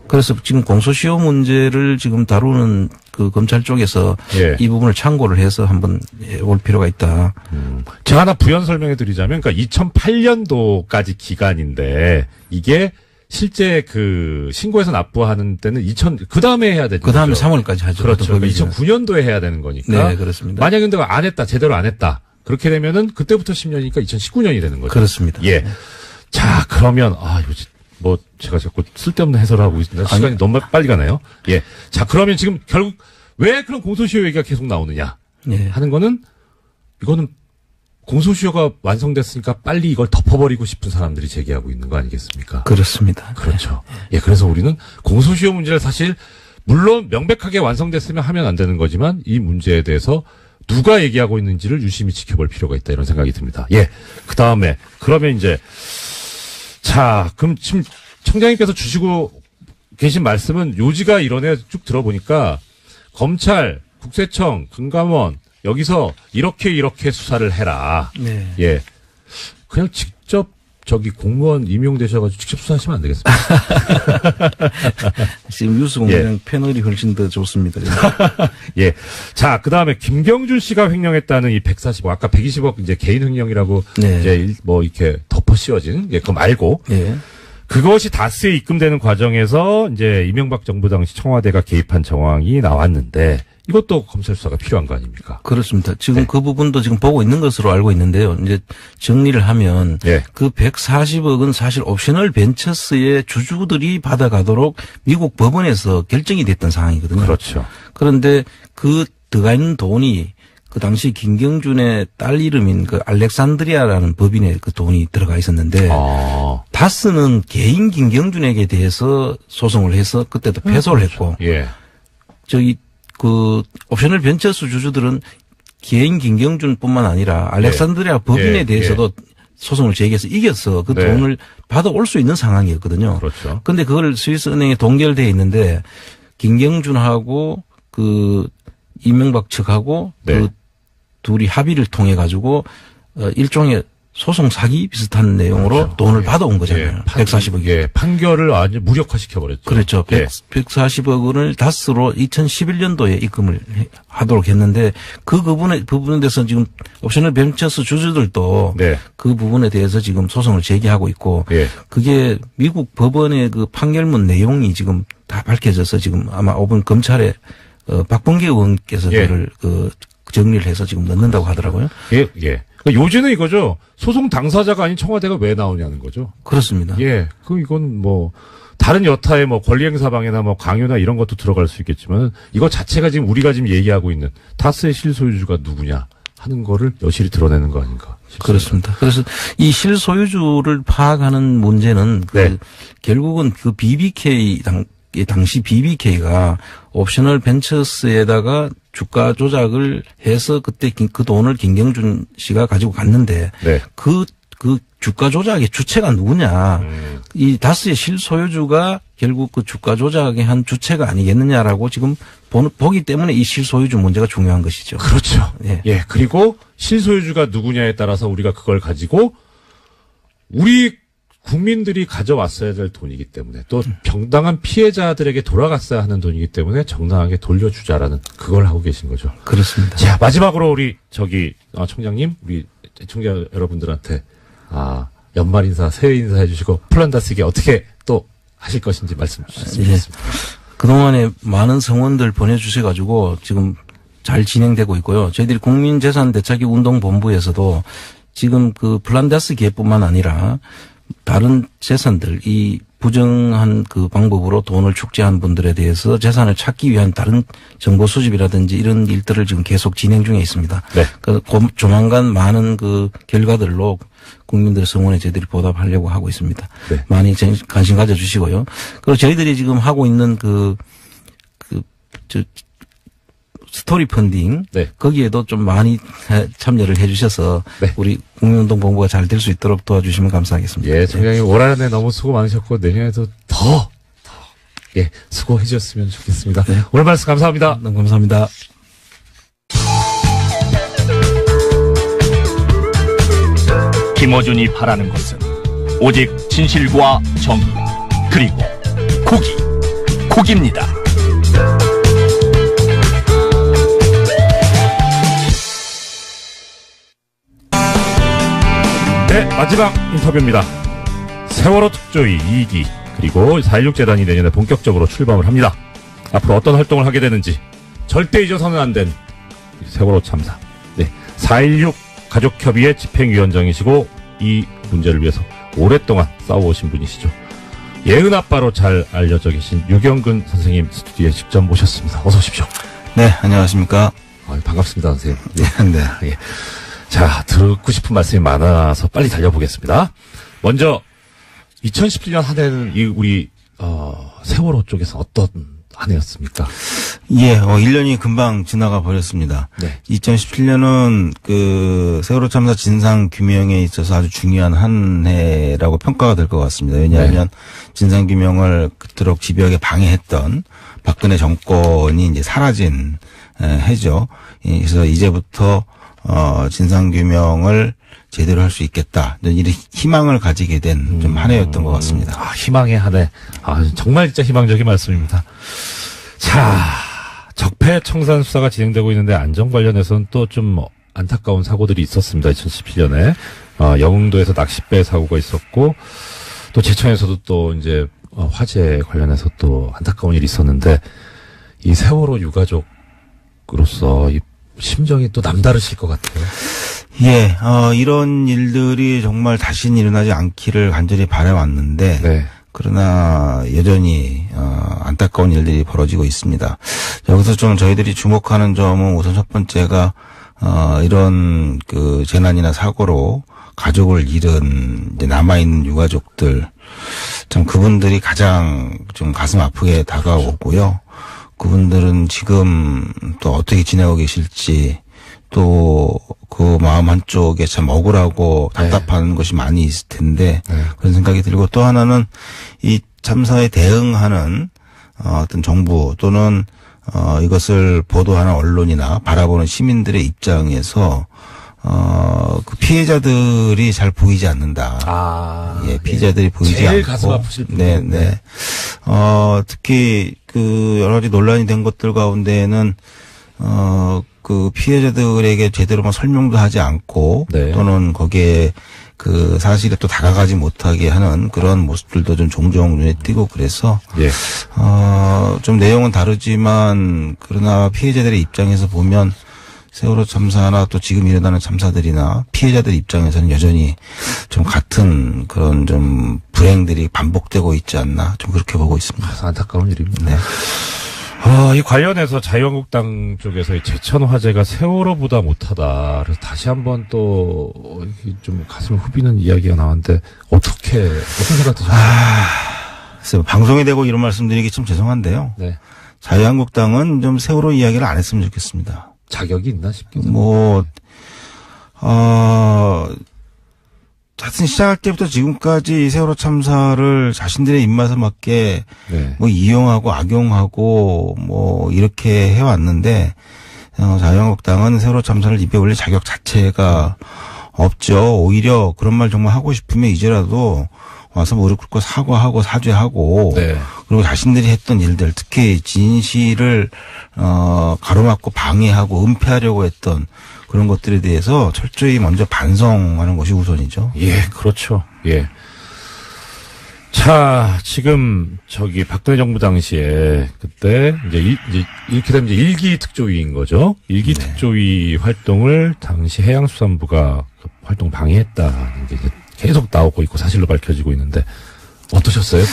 S4: 그래서 지금 공소시효 문제를 지금 다루는 그 검찰 쪽에서 이 부분을 참고를 해서 한번 올 필요가 있다.
S2: 제가 하나 부연 설명해 드리자면 그러니까 2008년도까지 기간인데 이게 실제 그 신고해서 납부하는 때는 그 다음에 해야 되죠.
S4: 그 다음에 3월까지 하죠.
S2: 그렇죠. 그러니까 2009년도에 해야 되는 거니까.
S4: 네, 그렇습니다.
S2: 만약에 근데 안 했다, 제대로 안 했다. 그렇게 되면은 그때부터 10년이니까 2019년이 되는 거죠.
S4: 그렇습니다.
S2: 예. 자, 그러면 뭐 제가 자꾸 쓸데없는 해설을 하고 있습니다. 시간이 너무 빨리 가나요? 예. 자, 그러면 지금 결국 왜 그런 공소시효 얘기가 계속 나오느냐 하는 거는 이거는 공소시효가 완성됐으니까 빨리 이걸 덮어버리고 싶은 사람들이 제기하고 있는 거 아니겠습니까?
S4: 그렇습니다.
S2: 그렇죠. 예, 그래서 우리는 공소시효 문제를 사실 물론 명백하게 완성됐으면 하면 안 되는 거지만 이 문제에 대해서 누가 얘기하고 있는지를 유심히 지켜볼 필요가 있다 이런 생각이 듭니다. 예. 그 다음에 그러면 이제 자, 그럼 지금 청장님께서 주시고 계신 말씀은 요지가 이러네 쭉 들어보니까 검찰, 국세청, 금감원 여기서 이렇게 수사를 해라.
S4: 네.
S2: 예. 그냥 직접 공무원 임용되셔가지고 직접 수사하시면 안 되겠습니까?
S4: 지금 뉴스공장 패널이 훨씬 더 좋습니다.
S2: 예. 자, 그 다음에 김경준 씨가 횡령했다는 이 140억, 아까 120억 이제 개인 횡령이라고 이제 뭐 이렇게 덮어 씌워진, 그거 말고. 그것이 다스에 입금되는 과정에서 이제 이명박 정부 당시 청와대가 개입한 정황이 나왔는데 이것도 검찰 수사가 필요한 거 아닙니까?
S4: 그렇습니다. 지금 그 부분도 지금 보고 있는 것으로 알고 있는데요. 이제 정리를 하면 그 140억은 사실 옵셔널 벤처스의 주주들이 받아가도록 미국 법원에서 결정이 됐던 상황이거든요.
S2: 그렇죠.
S4: 그런데 그 들어가 있는 돈이 그 당시 김경준의 딸 이름인 그 알렉산드리아라는 법인에 그 돈이 들어가 있었는데 다스는 개인 김경준에게 대해서 소송을 해서 그때도 패소를 했고 그 옵셔널 벤처스 주주들은 개인 김경준뿐만 아니라 알렉산드리아 법인에 대해서도 소송을 제기해서 이겨서 그 돈을 받아올 수 있는 상황이었거든요.
S2: 그렇죠.
S4: 그런데 그걸 스위스 은행에 동결되어 있는데 김경준하고 그 이명박 측하고 그 둘이 합의를 통해 가지고 일종의 소송 사기 비슷한 내용으로 돈을 받아온 거잖아요. 140억이.
S2: 판결을 아주 무력화시켜버렸죠.
S4: 그렇죠. 140억 원을 다스로 2011년도에 입금을 하도록 했는데 그 부분에 대해서 지금 옵셔널 벤처스 주주들도 그 부분에 대해서 지금 소송을 제기하고 있고 그게 미국 법원의 그 판결문 내용이 지금 다 밝혀져서 지금 아마 5분 검찰에 박범계 의원께서 그를 정리를 해서 지금 넣는다고 하더라고요.
S2: 그러니까 요지는 이거죠. 소송 당사자가 아닌 청와대가 왜 나오냐는 거죠.
S4: 그렇습니다.
S2: 이건 뭐 다른 여타의 뭐 권리행사방해나 뭐 강요나 이런 것도 들어갈 수 있겠지만 이거 자체가 지금 우리가 지금 얘기하고 있는 다스의 실소유주가 누구냐. 하는 거를 여실히 드러내는 거 아닌가 싶습니다.
S4: 그렇습니다. 그래서 이 실소유주를 파악하는 문제는
S2: 네.
S4: 결국은 그 BBK 당시 BBK가 옵셔널 벤처스에다가 주가 조작을 해서 그때 그 돈을 김경준 씨가 가지고 갔는데
S2: 네.
S4: 그 주가 조작의 주체가 누구냐. 이 다스의 실소유주가 결국 그 주가 조작의 한 주체가 아니겠느냐라고 지금 보기 때문에 이 실소유주 문제가 중요한 것이죠.
S2: 그렇죠.
S4: 예.
S2: 예. 그리고 실소유주가 누구냐에 따라서 우리가 그걸 가지고 우리 국민들이 가져왔어야 될 돈이기 때문에 또 정당한 피해자들에게 돌아갔어야 하는 돈이기 때문에 정당하게 돌려주자라는 그걸 하고 계신 거죠.
S4: 그렇습니다.
S2: 자, 마지막으로 우리 청장님, 우리 청자 여러분들한테 연말 인사, 새해 인사 해주시고 플란다스에게 어떻게 또 하실 것인지 말씀 주셨으면 좋겠습니다.
S4: 예. 그동안에 많은 성원들 보내주셔가지고 지금 잘 진행되고 있고요. 저희들이 국민재산되찾기운동본부에서도 지금 그 플란다스 기업뿐만 아니라 다른 재산들, 이 부정한 그 방법으로 돈을 축제한 분들에 대해서 재산을 찾기 위한 다른 정보 수집이라든지 이런 일들을 지금 계속 진행 중에 있습니다.
S2: 네.
S4: 그래서 조만간 많은 그 결과들로 국민들의 성원에 저희들이 보답하려고 하고 있습니다.
S2: 네.
S4: 많이 관심 가져주시고요. 그리고 저희들이 지금 하고 있는 스토리 펀딩.
S2: 네.
S4: 거기에도 좀 많이 참여를 해 주셔서
S2: 네.
S4: 우리 국민운동본부가 잘 될 수 있도록 도와주시면 감사하겠습니다.
S2: 예, 청장님 올 한해 너무 수고 많으셨고 내년에도 더 수고해 주셨으면 좋겠습니다.
S4: 네.
S2: 오늘 말씀 감사합니다.
S4: 너무 감사합니다.
S5: 김어준이 바라는 것은 오직 진실과 정의 그리고 국입니다.
S2: 네, 마지막 인터뷰입니다. 세월호 특조위 2기 그리고 4.16 재단이 내년에 본격적으로 출범을 합니다. 앞으로 어떤 활동을 하게 되는지 절대 잊어서는 안 된 세월호 참사. 네, 4.16 가족협의회 집행위원장이시고 이 문제를 위해서 오랫동안 싸워오신 분이시죠. 예은 아빠로 잘 알려져 계신 유경근 선생님 스튜디오에 직접 모셨습니다. 어서 오십시오.
S6: 네, 안녕하십니까.
S2: 반갑습니다, 선생님.
S6: 네. 네.
S2: 예. 자, 듣고 싶은 말씀이 많아서 빨리 달려보겠습니다. 먼저 2017년 한 해는 우리 세월호 쪽에서 어떤 한 해였습니까?
S6: 예, 1년이 금방 지나가 버렸습니다.
S2: 네.
S6: 2017년은 그 세월호 참사 진상 규명에 있어서 아주 중요한 한 해라고 평가가 될 것 같습니다. 왜냐하면 진상 규명을 그토록 집요하게 방해했던 박근혜 정권이 이제 사라진 해죠. 그래서 이제부터 진상 규명을 제대로 할 수 있겠다. 이런 희망을 가지게 된 좀 한 해였던 것 같습니다.
S2: 희망의 한 해. 정말 진짜 희망적인 말씀입니다. 자, 적폐 청산 수사가 진행되고 있는데 안전 관련해서는 또 좀 안타까운 사고들이 있었습니다. 2017년에 영흥도에서 낚싯배 사고가 있었고 또 제천에서도 또 이제 화재 관련해서 또 안타까운 일이 있었는데 이 세월호 유가족으로서 이 심정이 또 남다르실 것 같아요.
S6: 예, 이런 일들이 정말 다시는 일어나지 않기를 간절히 바라왔는데,
S2: 네.
S6: 그러나 여전히 안타까운 일들이 벌어지고 있습니다. 여기서 좀 저희들이 주목하는 점은 우선 첫 번째가 이런 그 재난이나 사고로 가족을 잃은 이제 남아있는 유가족들, 참 그분들이 가장 좀 가슴 아프게 다가오고요. 그분들은 지금 또 어떻게 지내고 계실지 또 그 마음 한쪽에 참 억울하고 답답한 것이 많이 있을 텐데 그런 생각이 들고 또 하나는 이 참사에 대응하는 어떤 정부 또는 이것을 보도하는 언론이나 바라보는 시민들의 입장에서 그 피해자들이 잘 보이지 않는다. 예, 피해자들이 보이지
S2: 제일
S6: 않고.
S2: 가슴 아프실 분.
S6: 네. 특히 그 여러 가지 논란이 된 것들 가운데에는 그 피해자들에게 제대로 설명도 하지 않고
S2: 네.
S6: 또는 거기에 그 사실에 또 다가가지 못하게 하는 그런 모습들도 좀 종종 눈에 띄고 그래서
S2: 예.
S6: 좀 내용은 다르지만 그러나 피해자들의 입장에서 보면 세월호 참사나 또 지금 일어나는 참사들이나 피해자들 입장에서는 여전히 좀 같은 그런 좀 불행들이 반복되고 있지 않나 좀 그렇게 보고 있습니다.
S2: 안타까운 일입니다.
S6: 네.
S2: 이 관련해서 자유한국당 쪽에서 제천 화재가 세월호보다 못하다. 그래서 다시 한번 또 좀 가슴을 후비는 이야기가 나왔는데 어떤 생각 드셨어요?
S6: 방송에 대고 이런 말씀드리기 참 죄송한데요. 네. 자유한국당은 좀 세월호 이야기를 안 했으면 좋겠습니다.
S2: 자격이 있나 싶긴 합니다.
S6: 하여튼 시작할 때부터 지금까지 세월호 참사를 자신들의 입맛에 맞게 네. 이용하고 악용하고 이렇게 해왔는데 자유한국당은 세월호 참사를 입에 올릴 자격 자체가 없죠. 오히려 그런 말 정말 하고 싶으면 이제라도 와서 무릎 꿇고 사과하고 사죄하고 네. 그리고 자신들이 했던 일들 특히 진실을 가로막고 방해하고 은폐하려고 했던 그런 것들에 대해서 철저히 먼저 반성하는 것이 우선이죠.
S2: 예, 그렇죠. 예. 자, 지금 박근혜 정부 당시에 그때 이제 이렇게 되면 이제 1기 특조위인 거죠. 1기 네. 특조위 활동을 당시 해양수산부가 활동 방해했다는 게 계속 나오고 있고 사실로 밝혀지고 있는데 어떠셨어요?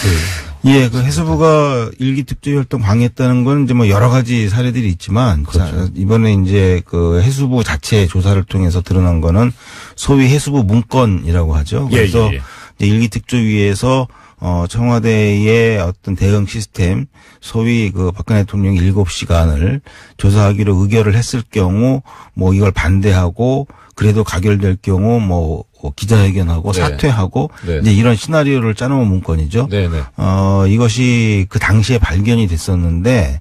S6: 예, 해수부가 1기 특조위 활동 방해했다는 건 이제 여러 가지 사례들이 있지만 그렇죠. 이번에 이제 해수부 자체 조사를 통해서 드러난 거는 소위 해수부 문건이라고 하죠. 그래서 이제 1기 특조위에서 청와대의 어떤 대응 시스템, 소위 박근혜 대통령이 7시간을 조사하기로 의결을 했을 경우 이걸 반대하고 그래도 가결될 경우 기자회견하고 네. 사퇴하고 네. 이제 이런 시나리오를 짜놓은 문건이죠. 네, 네. 이것이 그 당시에 발견이 됐었는데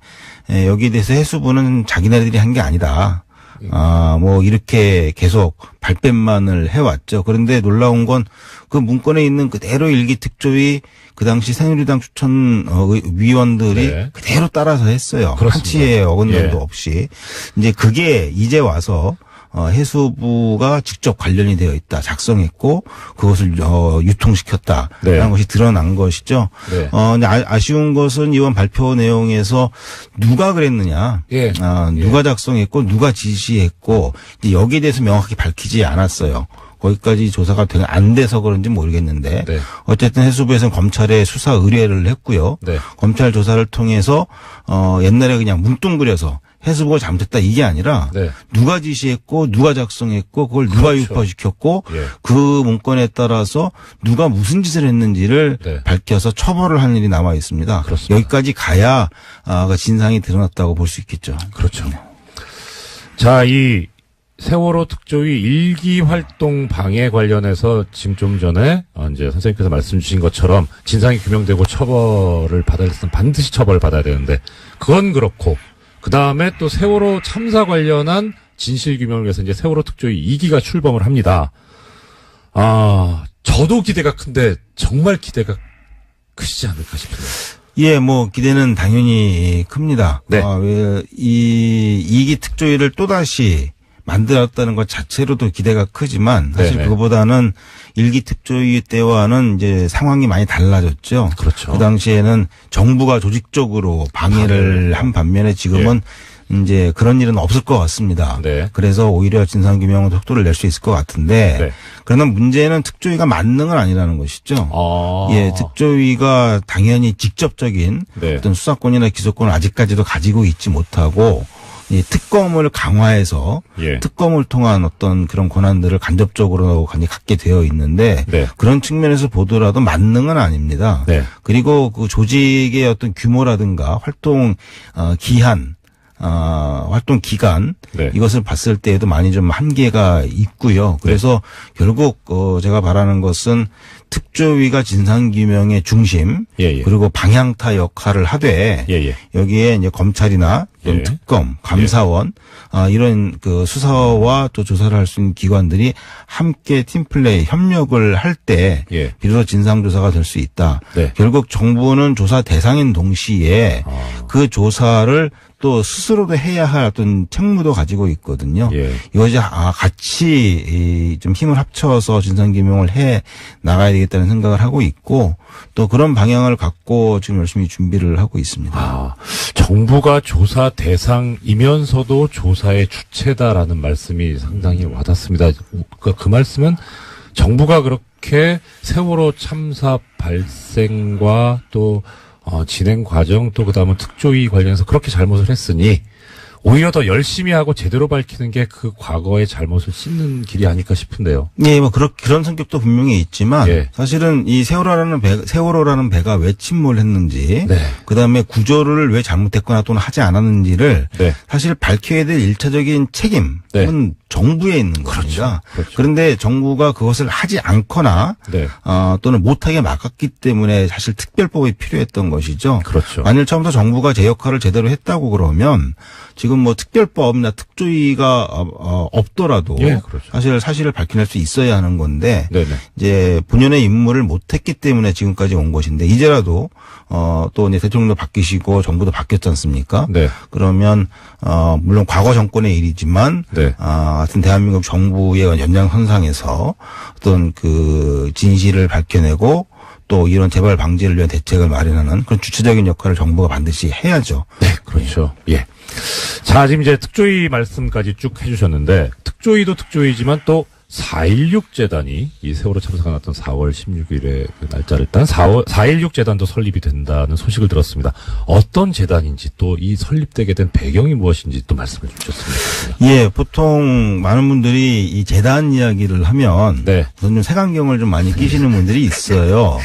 S6: 여기에 대해서 해수부는 자기네들이 한 게 아니다. 이렇게 계속 발뺌만을 해왔죠. 그런데 놀라운 건 그 문건에 있는 그대로 1기 특조위 그 당시 새누리당 추천 위원들이 네. 그대로 따라서 했어요. 한치의 어긋남도 없이. 이제 그게 이제 와서 해수부가 직접 관련이 되어 있다, 작성했고 그것을 유통시켰다라는 네. 것이 드러난 것이죠. 네. 근데 아쉬운 것은 이번 발표 내용에서 누가 그랬느냐, 예. 누가 작성했고 누가 지시했고 이제 여기에 대해서 명확히 밝히지 않았어요. 거기까지 조사가 안 돼서 그런지 모르겠는데 네. 어쨌든 해수부에서는 검찰에 수사 의뢰를 했고요. 네. 검찰 조사를 통해서 옛날에 그냥 뭉뚱그려서 해수부가 잘못했다 이게 아니라 네. 누가 지시했고 누가 작성했고 그걸 누가 그렇죠. 유포시켰고 예. 그 문건에 따라서 누가 무슨 짓을 했는지를 네. 밝혀서 처벌을 하는 일이 남아 있습니다. 그렇습니다. 여기까지 가야 진상이 드러났다고 볼 수 있겠죠.
S2: 그렇죠. 자, 이 세월호 특조위 1기 활동 방해 관련해서 지금 좀 전에 이제 선생님께서 말씀 주신 것처럼 진상이 규명되고 처벌을 받아야 했으면 반드시 처벌을 받아야 되는데 그건 그렇고 그 다음에 또 세월호 참사 관련한 진실 규명을 위해서 이제 세월호 특조위 2기가 출범을 합니다. 저도 기대가 큰데 정말 기대가 크시지 않을까 싶은데요.
S6: 예, 기대는 당연히 큽니다. 네. 이 2기 특조위를 또다시 만들었다는 것 자체로도 기대가 크지만 사실 네네. 그거보다는 1기 특조위 때와는 이제 상황이 많이 달라졌죠. 그렇죠. 그 당시에는 정부가 조직적으로 방해를 한 반면에 지금은 예. 이제 그런 일은 없을 것 같습니다. 네. 그래서 오히려 진상규명은 속도를 낼 수 있을 것 같은데 네. 그러나 문제는 특조위가 만능은 아니라는 것이죠. 예, 특조위가 당연히 직접적인 네. 어떤 수사권이나 기소권을 아직까지도 가지고 있지 못하고 이 특검을 강화해서 예. 특검을 통한 어떤 그런 권한들을 간접적으로 갖게 되어 있는데 네. 그런 측면에서 보더라도 만능은 아닙니다. 네. 그리고 그 조직의 어떤 규모라든가 활동 기한 활동 기간 네. 이것을 봤을 때에도 많이 좀 한계가 있고요. 그래서 네. 결국 제가 바라는 것은 특조위가 진상규명의 중심 예예. 그리고 방향타 역할을 하되 예예. 여기에 이제 검찰이나 또는 예. 특검, 감사원 이런 그 수사와 또 조사를 할 수 있는 기관들이 함께 팀플레이 협력을 할 때 예. 비로소 진상조사가 될 수 있다. 네. 결국 정부는 조사 대상인 동시에 그 조사를 또 스스로도 해야 할 어떤 책무도 가지고 있거든요. 예. 이것이 같이 좀 힘을 합쳐서 진상규명을 해 나가야 되겠다는 생각을 하고 있고 또 그런 방향을 갖고 지금 열심히 준비를 하고 있습니다.
S2: 정부가 조사 대상이면서도 조사의 주체다라는 말씀이 상당히 와닿습니다. 그 말씀은 정부가 그렇게 세월호 참사 발생과 또 진행 과정 또 그다음에 특조위 관련해서 그렇게 잘못을 했으니 오히려 더 열심히 하고 제대로 밝히는 게 그 과거의 잘못을 씻는 길이 아닐까 싶은데요.
S6: 예, 뭐 그런 성격도 분명히 있지만
S2: 예.
S6: 사실은 이 세월호라는 배가 왜 침몰했는지,
S2: 네.
S6: 그다음에 구조를 왜 잘못했거나 또는 하지 않았는지를
S2: 네.
S6: 사실 밝혀야 될 1차적인 책임은
S2: 네.
S6: 정부에 있는 겁니다.
S2: 그렇죠.
S6: 그런데 정부가 그것을 하지 않거나
S2: 네.
S6: 또는 못하게 막았기 때문에 사실 특별법이 필요했던 것이죠.
S2: 그렇죠.
S6: 만일 처음부터 정부가 제 역할을 제대로 했다고 그러면 지금 뭐 특별법이나 특조위가 없더라도
S2: 예, 그렇죠.
S6: 사실을 밝혀낼 수 있어야 하는 건데
S2: 네네.
S6: 이제 본연의 임무를 못했기 때문에 지금까지 온 것인데 이제라도 또 이제 대통령도 바뀌시고 정부도 바뀌었지 않습니까?
S2: 네.
S6: 그러면 물론 과거 정권의 일이지만
S2: 네.
S6: 하여튼 대한민국 정부의 연장선상에서 어떤 그 진실을 밝혀내고 또 이런 재발 방지를 위한 대책을 마련하는 그런 주체적인 역할을 정부가 반드시 해야죠.
S2: 네, 그렇죠. 예. 자, 지금 이제 특조위 말씀까지 쭉 해주셨는데, 특조위도 특조위지만 또 4.16 재단이 이 세월호 참사가 났던 4월 16일에 그 날짜를 딴 4.16 재단도 설립이 된다는 소식을 들었습니다. 어떤 재단인지 또 이 설립되게 된 배경이 무엇인지 또 말씀을 주셨습니다.
S6: 예, 보통 많은 분들이 이 재단 이야기를 하면
S2: 네.
S6: 우선 좀 색안경을 좀 많이 끼시는 분들이 있어요.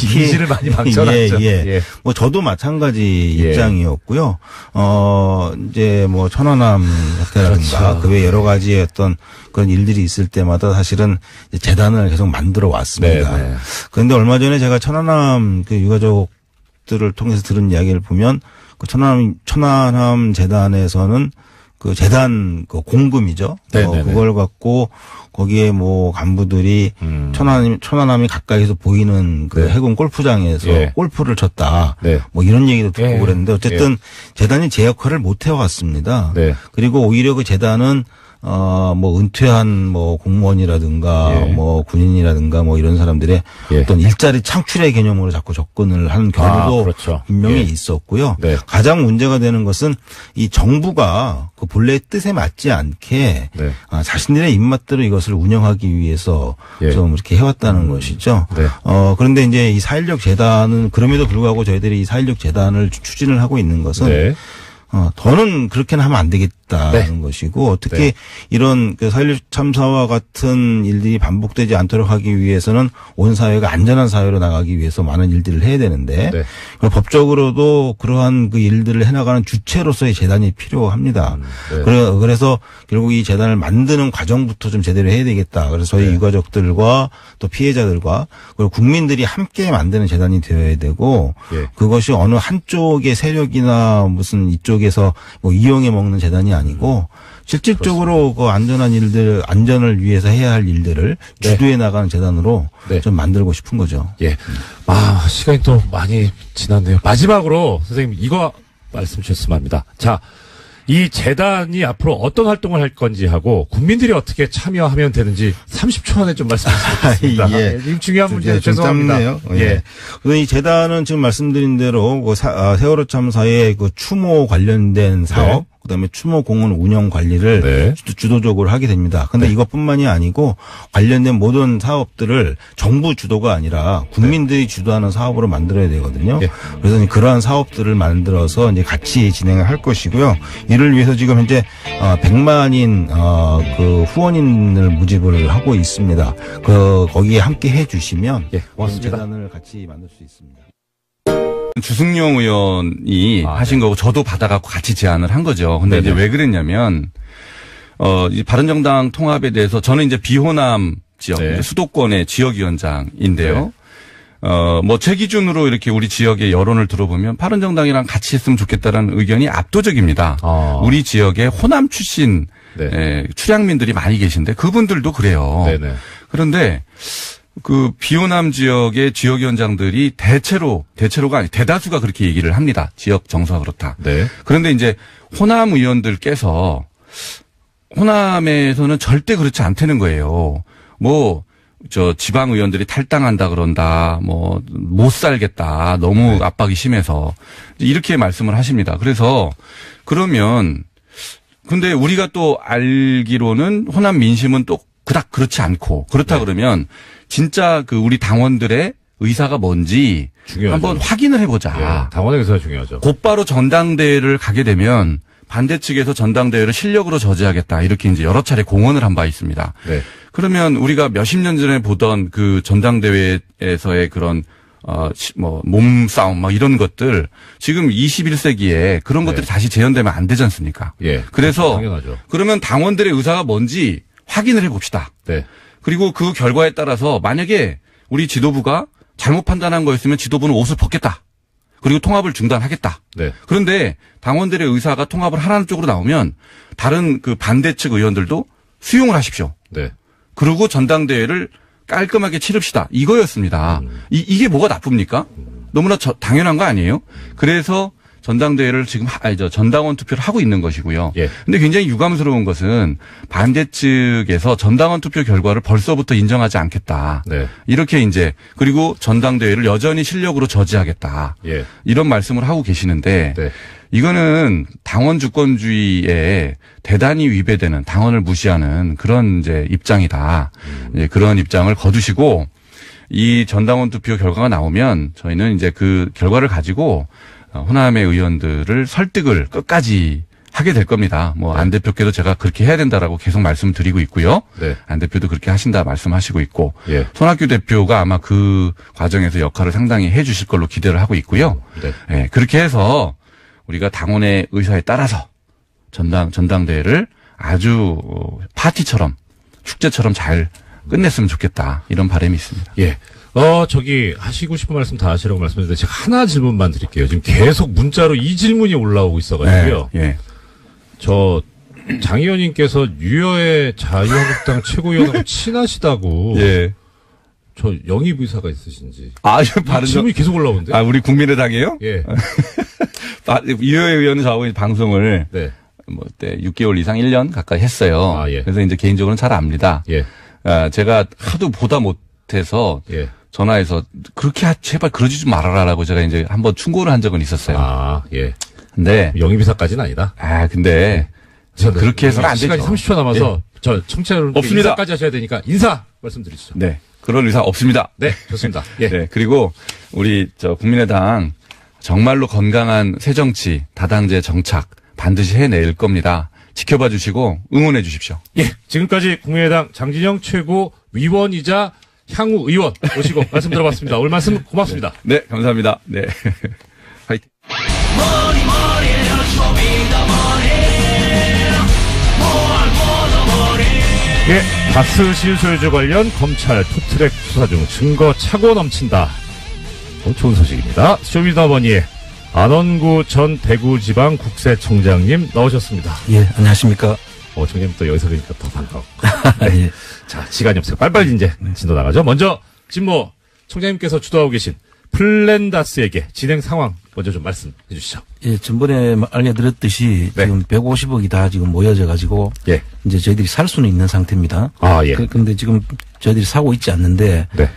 S2: 이미지를 많이 망쳐놨죠.
S6: 예. 뭐 저도 마찬가지 입장이었고요. 이제 뭐 천안함 사태라든가
S2: 그렇죠.
S6: 그 외 여러 가지의 어떤 그런 일들이 있을 때마다 사실은 재단을 계속 만들어 왔습니다.
S2: 네.
S6: 그런데 얼마 전에 제가 천안함 그 유가족들을 통해서 들은 이야기를 보면 그 천안함 재단에서는 그 재단 그 공금이죠. 그걸 갖고 거기에 뭐 간부들이 천안함이 가까이서 보이는 그 해군 골프장에서 골프를 쳤다. 뭐 이런 얘기도 듣고 그랬는데 어쨌든 재단이 제 역할을 못 해왔습니다. 그리고 오히려 그 재단은 뭐 은퇴한 뭐 공무원이라든가 뭐 군인이라든가 뭐 이런 사람들의 어떤 일자리 창출의 개념으로 자꾸 접근을 하는 경우도
S2: 그렇죠.
S6: 분명히 있었고요. 가장 문제가 되는 것은 이 정부가 그 본래의 뜻에 맞지 않게 자신들의 입맛대로 이것을 운영하기 위해서 좀 이렇게 해왔다는 것이죠. 그런데 이제 이 4.16 재단은 그럼에도 불구하고 저희들이 이 4.16 재단을 추진을 하고 있는 것은 더는 그렇게는 하면 안 되겠다는 것이고 어떻게 이런 그 4.16 참사와 같은 일들이 반복되지 않도록 하기 위해서는 온 사회가 안전한 사회로 나가기 위해서 많은 일들을 해야 되는데 법적으로도 그러한 그 일들을 해나가는 주체로서의 재단이 필요합니다. 그래서 결국 이 재단을 만드는 과정부터 좀 제대로 해야 되겠다. 그래서 저희 유가족들과 또 피해자들과 그리고 국민들이 함께 만드는 재단이 되어야 되고 그것이 어느 한쪽의 세력이나 무슨 이쪽에서 뭐 이용해 먹는 재단이 아니고 실질적으로 그 안전한 일들, 안전을 위해서 해야 할 일들을 주도해 나가는 재단으로 좀 만들고 싶은 거죠.
S2: 시간이 또 많이 지났네요. 마지막으로 선생님 이거 말씀 주셨으면 합니다. 자, 이 재단이 앞으로 어떤 활동을 할 건지 하고 국민들이 어떻게 참여하면 되는지 30초 안에 좀 말씀해 주시겠습니다. 지금 중요한 문제 죄송합니다.
S6: 그래서 이 재단은 지금 말씀드린 대로 그 세월호 참사의 그 추모 관련된 사업, 그다음에 추모 공원 운영 관리를 주도적으로 하게 됩니다. 그런데 이것뿐만이 아니고 관련된 모든 사업들을 정부 주도가 아니라 국민들이 주도하는 사업으로 만들어야 되거든요. 그래서 이제 그러한 사업들을 만들어서 이제 같이 진행을 할 것이고요. 이를 위해서 지금 현재 100만인 그 후원인을 모집을 하고 있습니다. 거기에 함께 해주시면 재단을 같이 만들 수 있습니다.
S3: 주승용 의원이 하신 거고 저도 받아갖고 같이 제안을 한 거죠. 근데 이제 왜 그랬냐면 이 바른정당 통합에 대해서 저는 이제 비호남 지역 수도권의 지역위원장인데요. 뭐 제 기준으로 이렇게 우리 지역의 여론을 들어보면 바른정당이랑 같이 했으면 좋겠다라는 의견이 압도적입니다. 우리 지역에 호남 출신 출향민들이 많이 계신데 그분들도 그래요. 그런데 그 비호남 지역의 지역위원장들이 대체로가 아니 대다수가 그렇게 얘기를 합니다. 지역 정서가 그렇다. 그런데 이제 호남 의원들께서 호남에서는 절대 그렇지 않다는 거예요. 뭐 지방 의원들이 탈당한다 그런다. 뭐 못 살겠다. 너무 압박이 심해서 이렇게 말씀을 하십니다. 그래서 그러면 근데 우리가 또 알기로는 호남 민심은 또 그닥 그렇지 않고 그렇다 그러면 진짜 그 우리 당원들의 의사가 뭔지
S2: 중요하죠.
S3: 한번 확인을 해보자.
S2: 예, 당원의 의사가 중요하죠.
S3: 곧바로 전당대회를 가게 되면 반대 측에서 전당대회를 실력으로 저지하겠다. 이렇게 이제 여러 차례 공언을 한 바 있습니다.
S2: 네.
S3: 그러면 우리가 몇십 년 전에 보던 그 전당대회에서의 그런 몸싸움, 막 이런 것들, 지금 21세기에 그런 것들이 다시 재현되면 안 되지 않습니까?
S2: 예.
S3: 그래서,
S2: 당연하죠.
S3: 그러면 당원들의 의사가 뭔지 확인을 해 봅시다.
S2: 네.
S3: 그리고 그 결과에 따라서 만약에 우리 지도부가 잘못 판단한 거였으면 지도부는 옷을 벗겠다. 그리고 통합을 중단하겠다.
S2: 네.
S3: 그런데 당원들의 의사가 통합을 하라는 쪽으로 나오면 다른 그 반대 측 의원들도 수용을 하십시오.
S2: 네.
S3: 그리고 전당대회를 깔끔하게 치릅시다. 이거였습니다. 이게 뭐가 나쁩니까? 너무나 당연한 거 아니에요? 그래서 전당대회를 지금 전당원 투표를 하고 있는 것이고요.
S2: 예.
S3: 근데 굉장히 유감스러운 것은 반대 측에서 전당원 투표 결과를 벌써부터 인정하지 않겠다.
S2: 네.
S3: 이렇게 이제 그리고 전당대회를 여전히 실력으로 저지하겠다.
S2: 예.
S3: 이런 말씀을 하고 계시는데
S2: 네.
S3: 이거는 당원 주권주의에 대단히 위배되는 당원을 무시하는 그런 이제 입장이다. 이제 그런 입장을 거두시고 이 전당원 투표 결과가 나오면 저희는 이제 그 결과를 가지고 호남의 의원들을 설득을 끝까지 하게 될 겁니다. 안 대표께도 제가 그렇게 해야 된다라고 계속 말씀드리고 있고요.
S2: 네.
S3: 안 대표도 그렇게 하신다 말씀하시고 있고
S2: 예.
S3: 손학규 대표가 아마 그 과정에서 역할을 상당히 해 주실 걸로 기대를 하고 있고요.
S2: 네.
S3: 예, 그렇게 해서 우리가 당원의 의사에 따라서 전당대회를 아주 파티처럼 축제처럼 잘 끝냈으면 좋겠다. 이런 바람이 있습니다.
S2: 예. 저기 하시고 싶은 말씀 다 하시라고 말씀드렸는데 제가 하나 질문만 드릴게요. 지금 계속 문자로 이 질문이 올라오고 있어가지고요.
S3: 네, 예.
S2: 저 장 의원님께서 유여의 자유한국당 최고위원하고 친하시다고.
S3: 예.
S2: 저 영입 의사가 있으신지.
S3: 질문이
S2: 계속 올라오는데.
S3: 우리 국민의당이에요?
S2: 예.
S3: 유효의 의원은 저하고 방송을
S2: 네.
S3: 6개월 이상 1년 가까이 했어요.
S2: 예.
S3: 그래서 이제 개인적으로는 잘 압니다.
S2: 예.
S3: 제가 하도 보다 못해서
S2: 예.
S3: 전화해서 그렇게 제발 그러지 좀 말아라라고 제가 이제 한번 충고를 한 적은 있었어요.
S2: 예.
S3: 근데
S2: 영입 의사까지는 아니다.
S3: 근데 그렇게 해서는 안 되죠.
S2: 시간이 30초 남아서
S3: 예.
S2: 저 청취자 여러분
S3: 없습니다.
S2: 인사까지 하셔야 되니까 인사 말씀드리시죠.
S3: 네. 그런 의사 없습니다.
S2: 네, 좋습니다. 예.
S3: 네. 그리고 우리 국민의당 정말로 건강한 새정치, 다당제 정착 반드시 해낼 겁니다. 지켜봐 주시고 응원해 주십시오.
S2: 예. 지금까지 국민의당 장진영 최고 위원이자 향후 의원 모시고 말씀 들어봤습니다. 오늘 말씀 고맙습니다.
S3: 네, 감사합니다. 네. 화이팅.
S2: 예, 다스실 소유주 관련 검찰 투트랙 수사 중 증거 차고 넘친다. 좋은 소식입니다. 쇼미더머니의 안원구 전 대구지방국세청장님 나오셨습니다.
S4: 예, 안녕하십니까.
S2: 청장님 또 여기서 뵈니까 더 반가워.
S4: 예.
S2: 자, 시간이 없어요. 빨리빨리 이제 진도 나가죠. 먼저 진모 청장님께서 주도하고 계신 플랜다스에게 진행 상황 먼저 좀 말씀해 주시죠.
S4: 예, 전번에 알려드렸듯이
S2: 네.
S4: 지금 150억이 다 지금 모여져 가지고
S2: 예.
S4: 이제 저희들이 살 수는 있는 상태입니다.
S2: 예.
S4: 근데 지금 저희들이 사고 있지 않는데
S2: 네.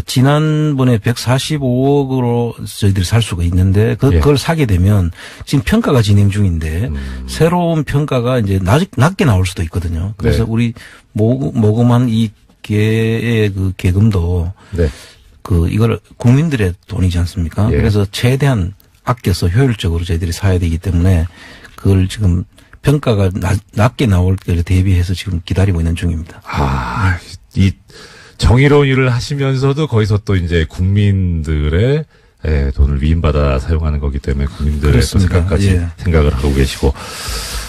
S4: 지난번에 145억으로 저희들이 살 수가 있는데 그걸 사게 되면 지금 평가가 진행 중인데 새로운 평가가 이제 낮게 나올 수도 있거든요. 그래서
S2: 네.
S4: 우리 모금한 이 개의 그 계금도
S2: 네.
S4: 이걸 국민들의 돈이지 않습니까?
S2: 예.
S4: 그래서 최대한 아껴서 효율적으로 저희들이 사야 되기 때문에 그걸 지금 평가가 낮게 나올 때를 대비해서 지금 기다리고 있는 중입니다.
S2: 이 정의로운 일을 하시면서도 거기서 또 이제 국민들의 돈을 위임받아 사용하는 거기 때문에 국민들의 또 생각까지 생각을 하고 계시고.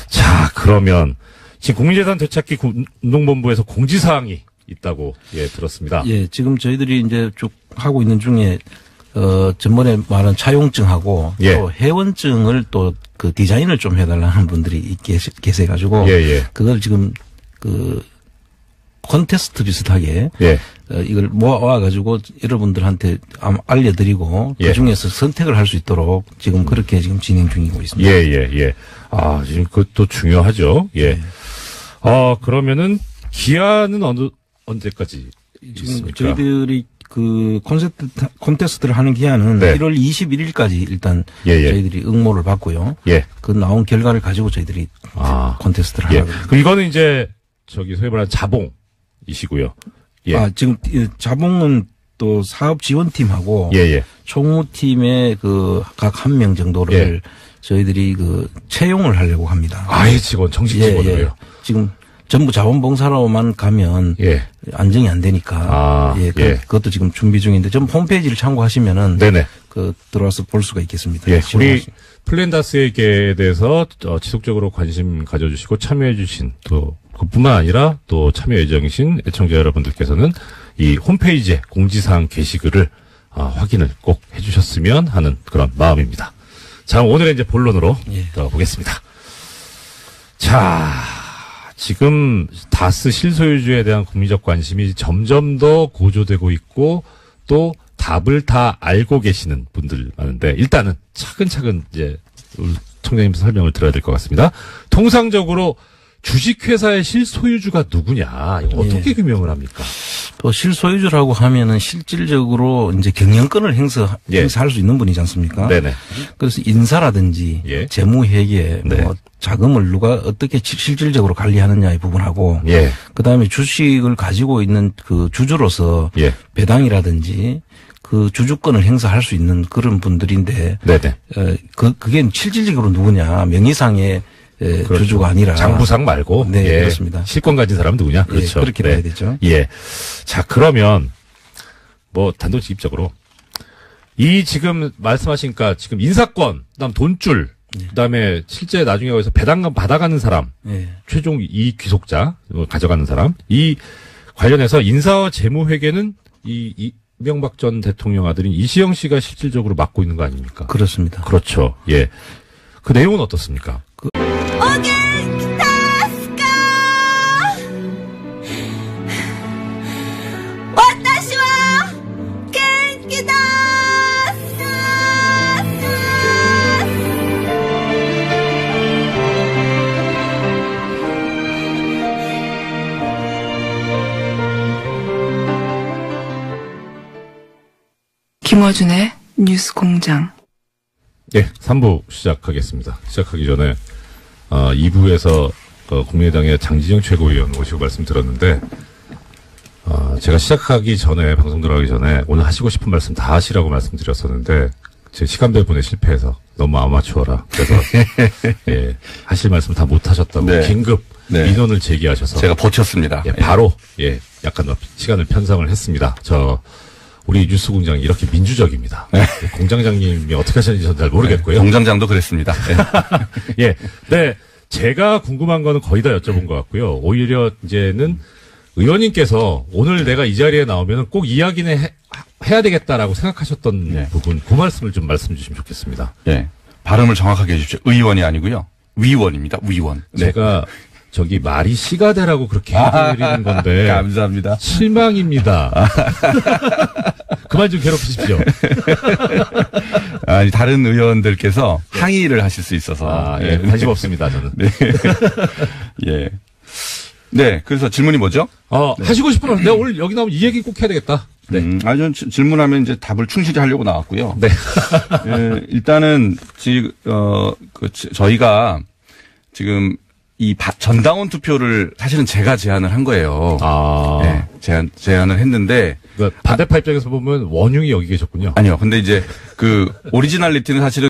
S2: 자, 그러면 지금 국민재산 되찾기 운동본부에서 공지사항이 있다고 들었습니다.
S4: 예, 지금 저희들이 이제 쭉 하고 있는 중에 전번에 말한 차용증하고 또 회원증을 또 그 디자인을 좀 해달라는 분들이 계세가지고 그걸 지금 콘테스트 비슷하게 이걸 모아가지고 여러분들한테 알려드리고 그 중에서 선택을 할 수 있도록 지금 그렇게 지금 진행 중이고 있습니다.
S2: 지금 그것도 중요하죠. 그러면은 기한은 언제까지
S4: 지금
S2: 있습니까?
S4: 저희들이 그 콘테스트를 하는 기한은 1월 21일까지 일단 저희들이 응모를 받고요. 그 나온 결과를 가지고 저희들이 콘테스트를 하거든요.
S2: 그럼 이거는 이제 소위 말하는 자봉이시고요.
S4: 지금 자봉은 또 사업 지원팀하고
S2: 예, 예.
S4: 총무팀의 그 각 한 명 정도를
S2: 예.
S4: 저희들이 그 채용을 하려고 합니다.
S2: 아예 직원, 정식 직원으로요?
S4: 예, 예. 지금 전부 자원봉사로만 가면
S2: 예.
S4: 안정이 안 되니까 예, 그것도 지금 준비 중인데 좀 홈페이지를 참고하시면은
S2: 네네.
S4: 그 들어와서 볼 수가 있겠습니다.
S2: 예, 우리 플랜다스에게 대해서 지속적으로 관심 가져주시고 참여해주신 또 그뿐만 아니라 또 참여 예정이신 애청자 여러분들께서는 이 홈페이지에 공지사항 게시글을 확인을 꼭 해주셨으면 하는 그런 마음입니다. 자, 오늘의 이제 본론으로 들어가보겠습니다. 자, 지금 다스 실소유주에 대한 국민적 관심이 점점 더 고조되고 있고 또 답을 다 알고 계시는 분들 많은데 일단은 차근차근 이제 청장님 설명을 들어야 될 것 같습니다. 통상적으로 주식회사의 실소유주가 누구냐 이거 어떻게 규명을 합니까?
S4: 또 실소유주라고 하면은 실질적으로 이제 경영권을 행사할 수 있는 분이지 않습니까?
S2: 네네.
S4: 그래서 인사라든지 재무회계 뭐 자금을 누가 어떻게 실질적으로 관리하느냐의 부분하고 그다음에 주식을 가지고 있는 그 주주로서 배당이라든지 그 주주권을 행사할 수 있는 그런 분들인데 그게 실질적으로 누구냐 명의상의 그렇죠. 주주가 아니라
S2: 장부상 말고
S4: 네 그렇습니다.
S2: 실권 가진 사람은 누구냐? 그렇죠.
S4: 그렇게 봐야 되죠.
S2: 예. 자 그러면 뭐 단도직입적으로 이 지금 말씀하시니까 지금 인사권, 그다음 돈줄, 그다음에 실제 나중에 거기서 배당금 받아가는 사람, 최종 이익 귀속자 가져가는 사람, 이 관련해서 인사와 재무회계는 이명박 전 대통령 아들인 이시영 씨가 실질적으로 맡고 있는 거 아닙니까?
S4: 그렇습니다.
S2: 그렇죠. 예. 그 내용은 어떻습니까?
S1: 김어준의 뉴스공장.
S2: 예, 3부 시작하겠습니다. 시작하기 전에 2부에서 국민의당의 장진영 최고위원 모시고 말씀 들었는데 제가 시작하기 전에 방송 들어가기 전에 오늘 하시고 싶은 말씀 다 하시라고 말씀드렸었는데 제 시간 배분에 실패해서 너무 아마추어라 그래서 예, 하실 말씀 다 못 하셨다고 긴급 민원을 제기하셔서
S3: 제가 버텼습니다.
S2: 예, 바로 약간 시간을 편성을 했습니다. 우리 뉴스공장이 이렇게 민주적입니다. 공장장님이 어떻게 하셨는지 저는 잘 모르겠고요.
S3: 공장장도 그랬습니다.
S2: 예. 네. 제가 궁금한 거는 거의 다 여쭤본 것 같고요. 오히려 이제는 의원님께서 오늘 내가 이 자리에 나오면 꼭 이야기는 해야 되겠다라고 생각하셨던 부분, 그 말씀을 좀 말씀 주시면 좋겠습니다.
S3: 예. 발음을 정확하게 해주십시오. 의원이 아니고요. 위원입니다. 위원.
S2: 제가 말이 씨가 되라고 그렇게 해드리는 건데.
S3: 감사합니다.
S2: 실망입니다. 그만 좀 괴롭히십시오.
S3: 아니, 다른 의원들께서 항의를 하실 수 있어서.
S2: 관심 없습니다, 저는.
S3: 네. 예. 네, 그래서 질문이 뭐죠?
S2: 하시고 싶은 말, 내가 오늘 여기 나오면 이 얘기 꼭 해야 되겠다. 네.
S3: 전 질문하면 이제 답을 충실히 하려고 나왔고요.
S2: 네.
S3: 일단은, 저희가 지금 이 전당원 투표를 사실은 제가 제안을 한 거예요. 네, 제안을 했는데.
S2: 반대파 입장에서 보면 원흉이 여기 계셨군요.
S3: 아니요. 근데 이제 오리지널리티는 사실은